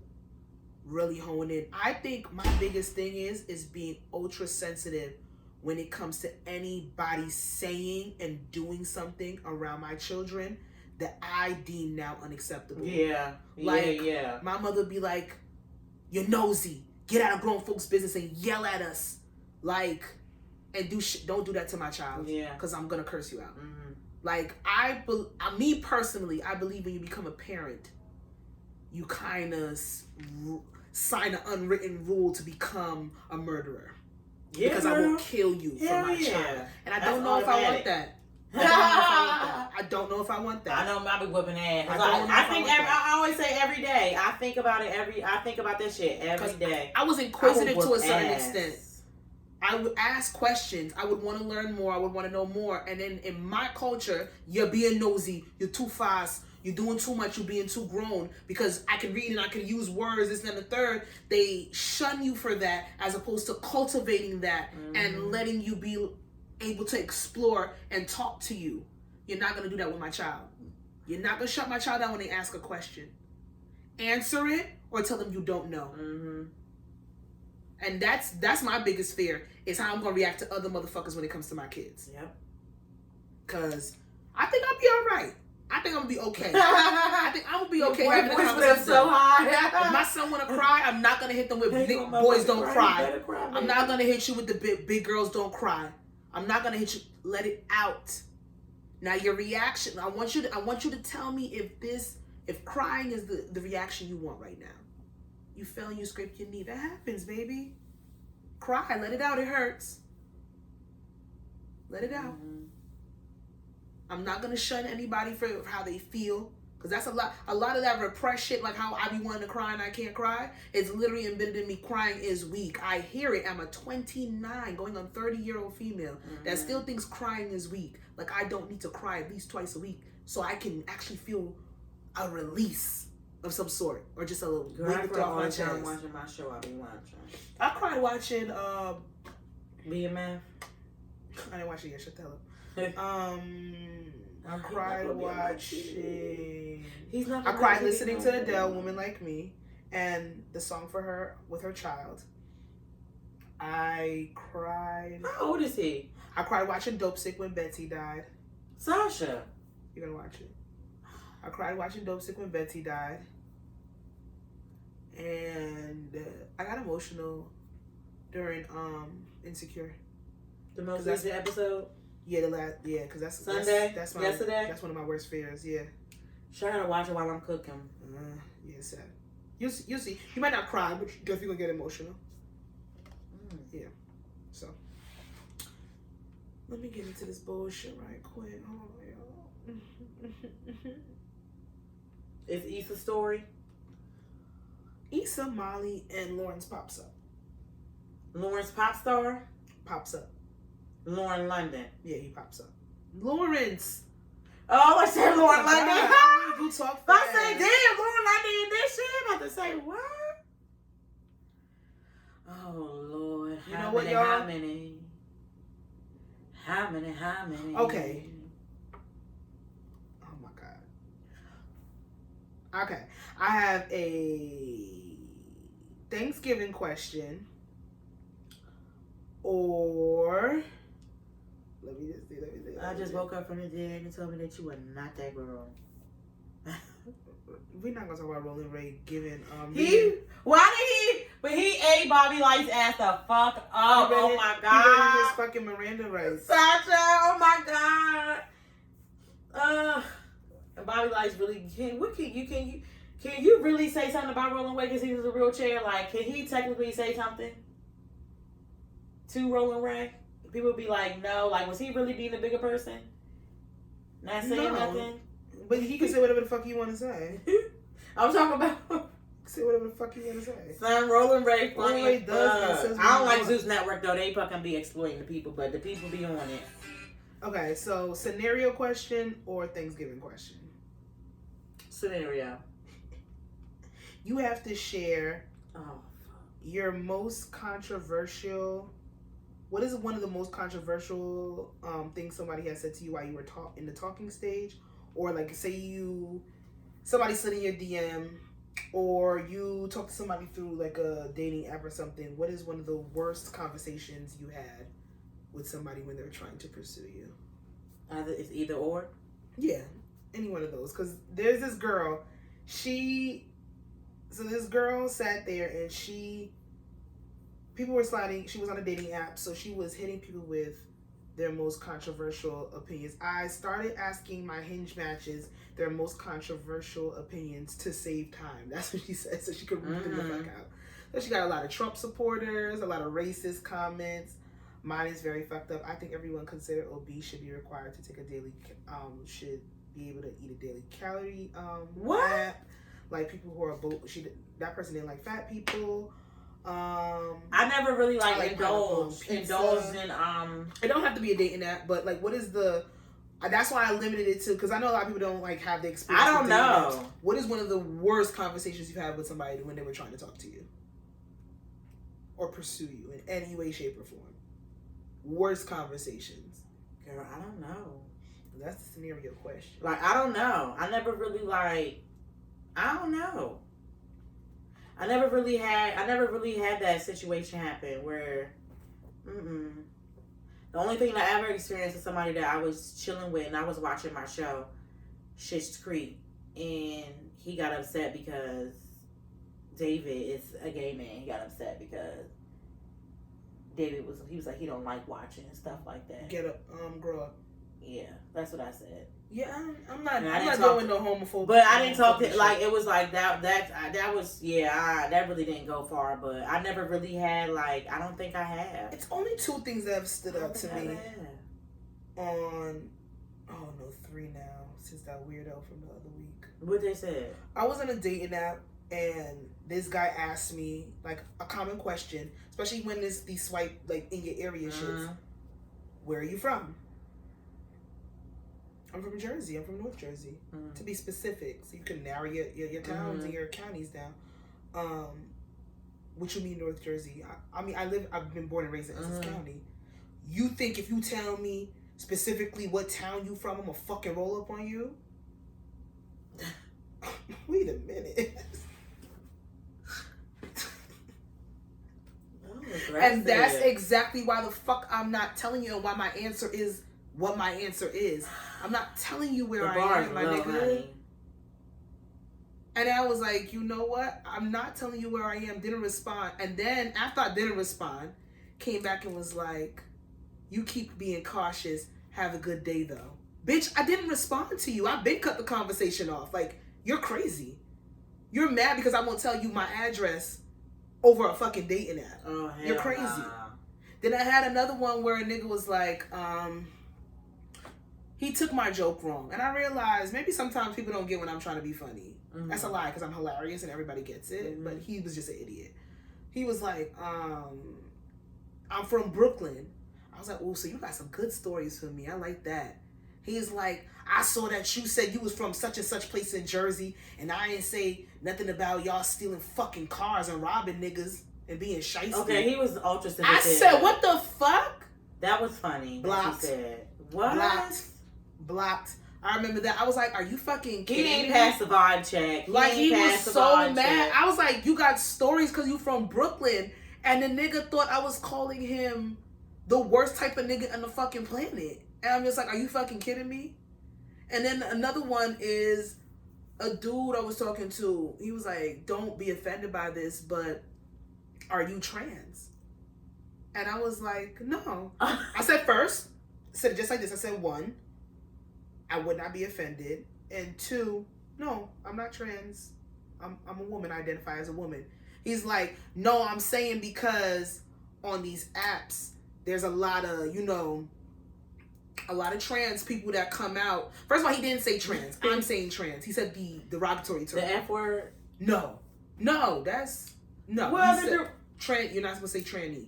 really hone in. I think my biggest thing is being ultra sensitive when it comes to anybody saying and doing something around my children that I deem now unacceptable. Yeah. Like, yeah. My mother would be like, "You're nosy. Get out of grown folks' business and yell at us." Like, and don't do that to my child. Yeah. Because I'm going to curse you out. Mm-hmm. Like, me personally, I believe when you become a parent, you kind of sign an unwritten rule to become a murderer. Yeah, because I will kill you for my child. And I don't know if I want that. I don't know if I want that. I know I be whipping ass. I always say every day. I think about that shit every day. I was inquisitive to a certain extent. I would ask questions. I would want to learn more. I would want to know more. And then in my culture, you're being nosy. You're too fast. You're doing too much. You're being too grown. Because I can read and I can use words, this and the third. They shun you for that as opposed to cultivating that and letting you be able to explore and talk to you. You're not going to do that with my child. You're not going to shut my child down when they ask a question. Answer it or tell them you don't know. Mm-hmm. And that's my biggest fear is how I'm going to react to other motherfuckers when it comes to my kids. Yep. Because I think I'll be all right. I think I'm going to be okay. I think I'm going to be okay. Having a conversation. So high. If my son want to cry, I'm not going to hit them with boys don't cry. I'm not going to hit you with the big girls don't cry. I'm not going to hit you. Let it out. Now your reaction, I want you to tell me if crying is the reaction you want right now. You fell and you scraped your knee. That happens, baby. Cry. Let it out. It hurts. Let it out. Mm-hmm. I'm not going to shun anybody for how they feel. Because that's a lot of that repressed shit, like how I be wanting to cry and I can't cry. It's literally embedded in me. Crying is weak. I hear it. I'm a 29, going on 30-year-old female that still thinks crying is weak. Like I don't need to cry at least twice a week so I can actually feel a release of some sort, or just a little weight off my chest. I'm watching my show. I've been watching. I cried watching BMF. I didn't watch it yet. Shut the hell up. I cried watching. I cried listening to Adele, "Woman Like Me," and the song for her with her child. I cried. How old is he? I cried watching Dope Sick when Betsy died. Sasha, you're gonna watch it. I cried watching Dope Sick when Betsy died. And I got emotional during Insecure. The most recent episode? Yeah, because that's Sunday. Yesterday. That's one of my worst fears. Yeah. Sure, I gotta watch it while I'm cooking. Yeah, sad. You'll see. You might not cry, but you definitely gonna get emotional. Yeah. So let me get into this bullshit right quick. Oh, y'all. Is Issa's story? Issa, Molly, and Lawrence pops up. Lawrence pop star? Pops up. Lauren London. Yeah, he pops up. Lawrence. Oh, I said Lauren London. You talk fast. I say, damn, Lauren London in this shit. I'm about to say, what? Oh, Lord. You know what, y'all? How many? Okay. Oh, my God. Okay. I have a Thanksgiving question. Or let me see. I just woke up from the dead and you told me that you were not that girl. we're not gonna talk about Rolling Ray giving But he ate Bobby Light's ass the fuck up. Oh my god. He read his fucking Miranda rights. Sasha, oh my god. Bobby Light's really can you really say something about Rolling Ray because he was a real chair? Like, can he technically say something to Rolling Ray? People be like, no. Like, was he really being a bigger person? Not saying nothing? But he can say whatever the fuck he want to say. I'm talking about... Say whatever the fuck you want to say. Son, Rolling Ray funny. Rolling Ray does. I don't like Zeus Network, though. They fucking be exploiting the people, but the people be on it. Okay, so scenario question or Thanksgiving question? Scenario. You have to share your most controversial... What is one of the most controversial things somebody has said to you while you were in the talking stage? Or like, say somebody slid in your DM, or you talk to somebody through like a dating app or something. What is one of the worst conversations you had with somebody when they're trying to pursue you? It's either or? Yeah, any one of those. Because there's this girl, this girl sat there and people were sliding, she was on a dating app, so she was hitting people with their most controversial opinions. I started asking my Hinge matches their most controversial opinions to save time. That's what she said, so she could root them the fuck out. So she got a lot of Trump supporters, a lot of racist comments. Mine is very fucked up. I think everyone considered obese should be required to take a daily, should be able to eat a daily calorie what? Like people who are that person didn't like fat people. I never really indulged in It don't have to be a dating app, but like what is that's why I limited it to, because I know a lot of people don't like have the experience. I don't know. Apps. What is one of the worst conversations you've had with somebody when they were trying to talk to you or pursue you in any way, shape, or form? Worst conversations. Girl, I don't know. That's the scenario question. Like, I don't know. I never really I don't know. I never really had that situation happen where, The only thing that I ever experienced is somebody that I was chilling with and I was watching my show, Schitt's Creek, and he got upset because David is a gay man. He got upset because David he was like, he don't like watching and stuff like that. Get up, grow up. Yeah, that's what I said. Yeah, I'm not doing no homophobic. But I didn't talk to, like, it was like that was, that really didn't go far, but I never really had, like, I don't think I have. It's only two things that have stood out to me on, 3 now, since that weirdo from the other week. What they said? I was on a dating app, and this guy asked me, like, a common question, especially when there's the swipe, like, in your area shits. Where are you from? I'm from Jersey. I'm from North Jersey, to be specific, so you can narrow your towns and your counties down. What you mean North Jersey? I've been born and raised in Essex County. You think if you tell me specifically what town you from, I'm gonna fucking roll up on you? Wait a minute. And that's exactly why the fuck I'm not telling you, and why my answer is what my answer is. I'm not telling you where I am, my nigga. Honey. And I was like, you know what? I'm not telling you where I am. Didn't respond. And then after I didn't respond, came back and was like, you keep being cautious. Have a good day, though. Bitch, I didn't respond to you. I've been cut the conversation off. Like, you're crazy. You're mad because I won't tell you my address over a fucking dating app. Oh, hell you're crazy. Nah. Then I had another one where a nigga was like, he took my joke wrong. And I realized maybe sometimes people don't get when I'm trying to be funny. That's a lie, because I'm hilarious and everybody gets it. But he was just an idiot. He was like, I'm from Brooklyn. I was like, oh, so you got some good stories for me. I like that. He's like, I saw that you said you was from such and such place in Jersey, and I ain't say nothing about y'all stealing fucking cars and robbing niggas and being shiesty. Okay, he was ultra sympathetic. I said, what the fuck? That was funny. Blocked. He said, what? Blocked. I remember that. I was like, are you fucking kidding me? He didn't pass the vibe check. Like, he was so mad. I was like, you got stories because you from Brooklyn. And the nigga thought I was calling him the worst type of nigga on the fucking planet. And I'm just like, are you fucking kidding me? And then another one is, a dude I was talking to, he was like, don't be offended by this, but are you trans? And I was like, no. I said first, said it just like this. I said, 1, I would not be offended. And 2, no, I'm not trans. I'm a woman. I identify as a woman. He's like, no, I'm saying because on these apps, there's a lot of, you know, a lot of trans people that come out. First of all, he didn't say trans. I'm saying trans. He said the derogatory term. The F word? No, that's no. Well, he said, trans. You're not supposed to say tranny.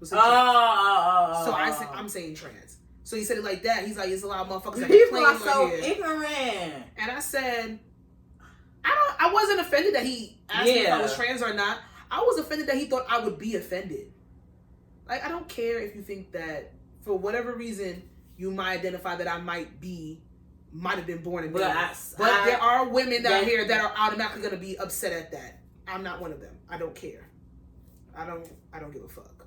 So I'm saying trans. So he said it like that. He's like, it's a lot of motherfuckers that people claim are so here. ignorant. And I said, I wasn't offended that he asked me if I was trans or not. I was offended that he thought I would be offended. Like, I don't care if you think that for whatever reason you might identify that I might have been born in Neva. But there are women out here that are automatically going to be upset at that. I'm not one of them. I don't care. I don't give a fuck.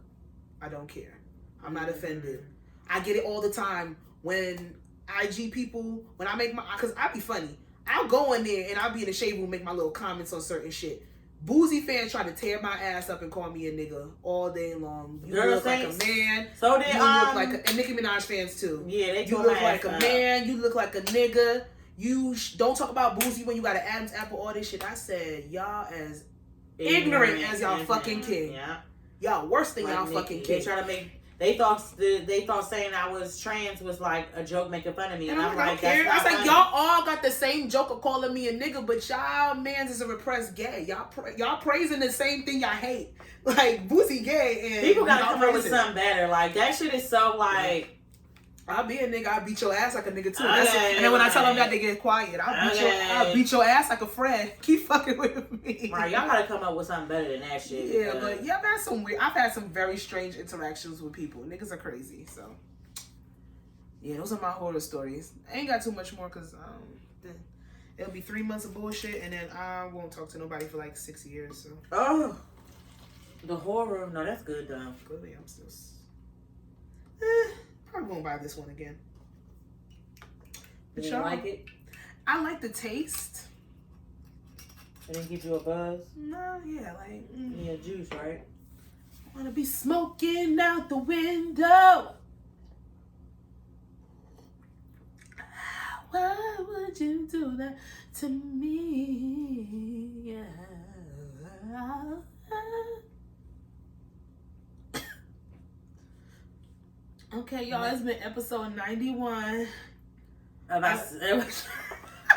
I don't care. I'm not offended. I get it all the time when IG people, when I make my, because I be funny. I'll go in there and I'll be in the shade room, make my little comments on certain shit. Boozy fans try to tear my ass up and call me a nigga all day long. You look like a man. So did you look like and Nicki Minaj fans too. Yeah, they you look like a man. You look like a nigga. You don't talk about Boozy when you got an Adam's apple. All this shit. I said y'all as ignorant as y'all fucking king. Yeah. Y'all worse than y'all fucking king. They try to make. They thought saying I was trans was like a joke making fun of me. And I'm like, that's not funny. Y'all all got the same joke of calling me a nigga, but y'all mans is a repressed gay. Y'all praising the same thing y'all hate. Like, Boozy gay and people gotta come up with something better. Like, that shit is so like, I'll be a nigga, I'll beat your ass like a nigga too. And then when I tell them that, they get quiet. I'll beat your ass like a friend. Keep fucking with me. Right, y'all gotta come up with something better than that shit. Yeah, but I've had some very strange interactions with people. Niggas are crazy, so. Yeah, those are my horror stories. I ain't got too much more because it'll be 3 months of bullshit and then I won't talk to nobody for like 6 years, so. Oh, the horror. No, that's good though. Clearly, I'm still. Probably won't buy this one again. But you like it? I like the taste. It didn't give you a buzz? No, yeah, like... Yeah, juice, right? Wanna be smoking out the window. Why would you do that to me? Yeah. Okay, y'all, it's been episode 91. If I Say What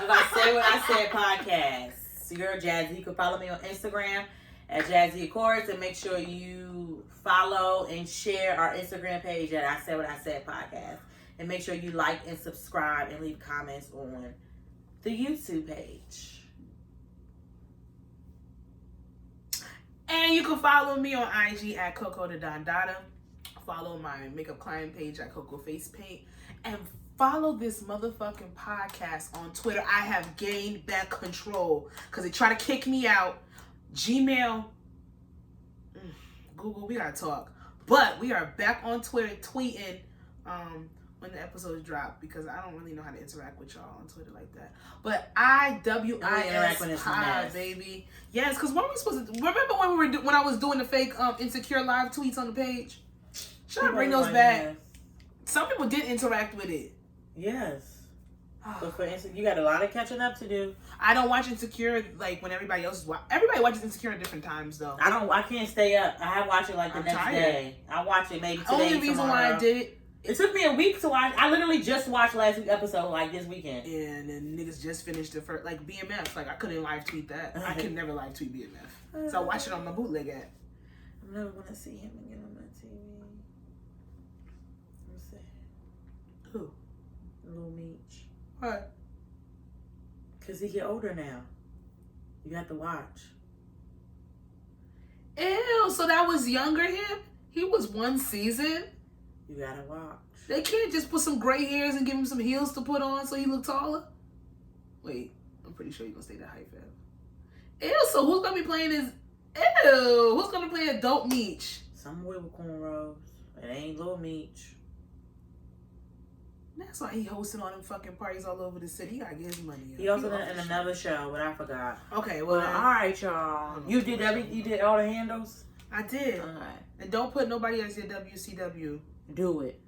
I Said podcast. It's your girl Jazzy. You can follow me on Instagram at Jazzy Accords and make sure you follow and share our Instagram page at I Said What I Said podcast. And make sure you like and subscribe and leave comments on the YouTube page. And you can follow me on IG at Coco the Don Dada. Follow my makeup client page at Coco Face Paint. And follow this motherfucking podcast on Twitter. I have gained back control because they try to kick me out. Gmail, Google, we gotta talk. But we are back on Twitter tweeting when the episodes drop because I don't really know how to interact with y'all on Twitter like that. But IWIS Pod, baby. Yes, because when we supposed to remember when I was doing the fake insecure live tweets on the page? Should I bring those back? Some people did interact with it. Yes. But for instance, you got a lot of catching up to do. I don't watch Insecure like when everybody else is everybody watches Insecure at different times though. I can't stay up. I watch it like the next day. I watch it maybe today. Only reason why I did it took me a week to watch. I literally just watched last week's episode like this weekend. Yeah, and then niggas just finished the first like BMF. Like I couldn't live tweet that. I can never live tweet BMF. So I watch it on my bootleg app. I never want to see him again on my TV. What's that? Who? Lil Meech. What? Because he get older now. You got to watch. Ew, so that was younger him? He was one season? You got to watch. They can't just put some gray hairs and give him some heels to put on so he look taller? Wait, I'm pretty sure you're going to stay that height forever. Ew, so who's going to be playing his... Ew, who's going to play adult Meech? Some boy with cornrows. It ain't Lil Meech. That's why he hosting all them fucking parties all over the city. He gotta get his money up. He also did in another show, but I forgot. Okay, well, all right, y'all. You did you did all the handles? I did. All right. And don't put nobody as your WCW. Do it.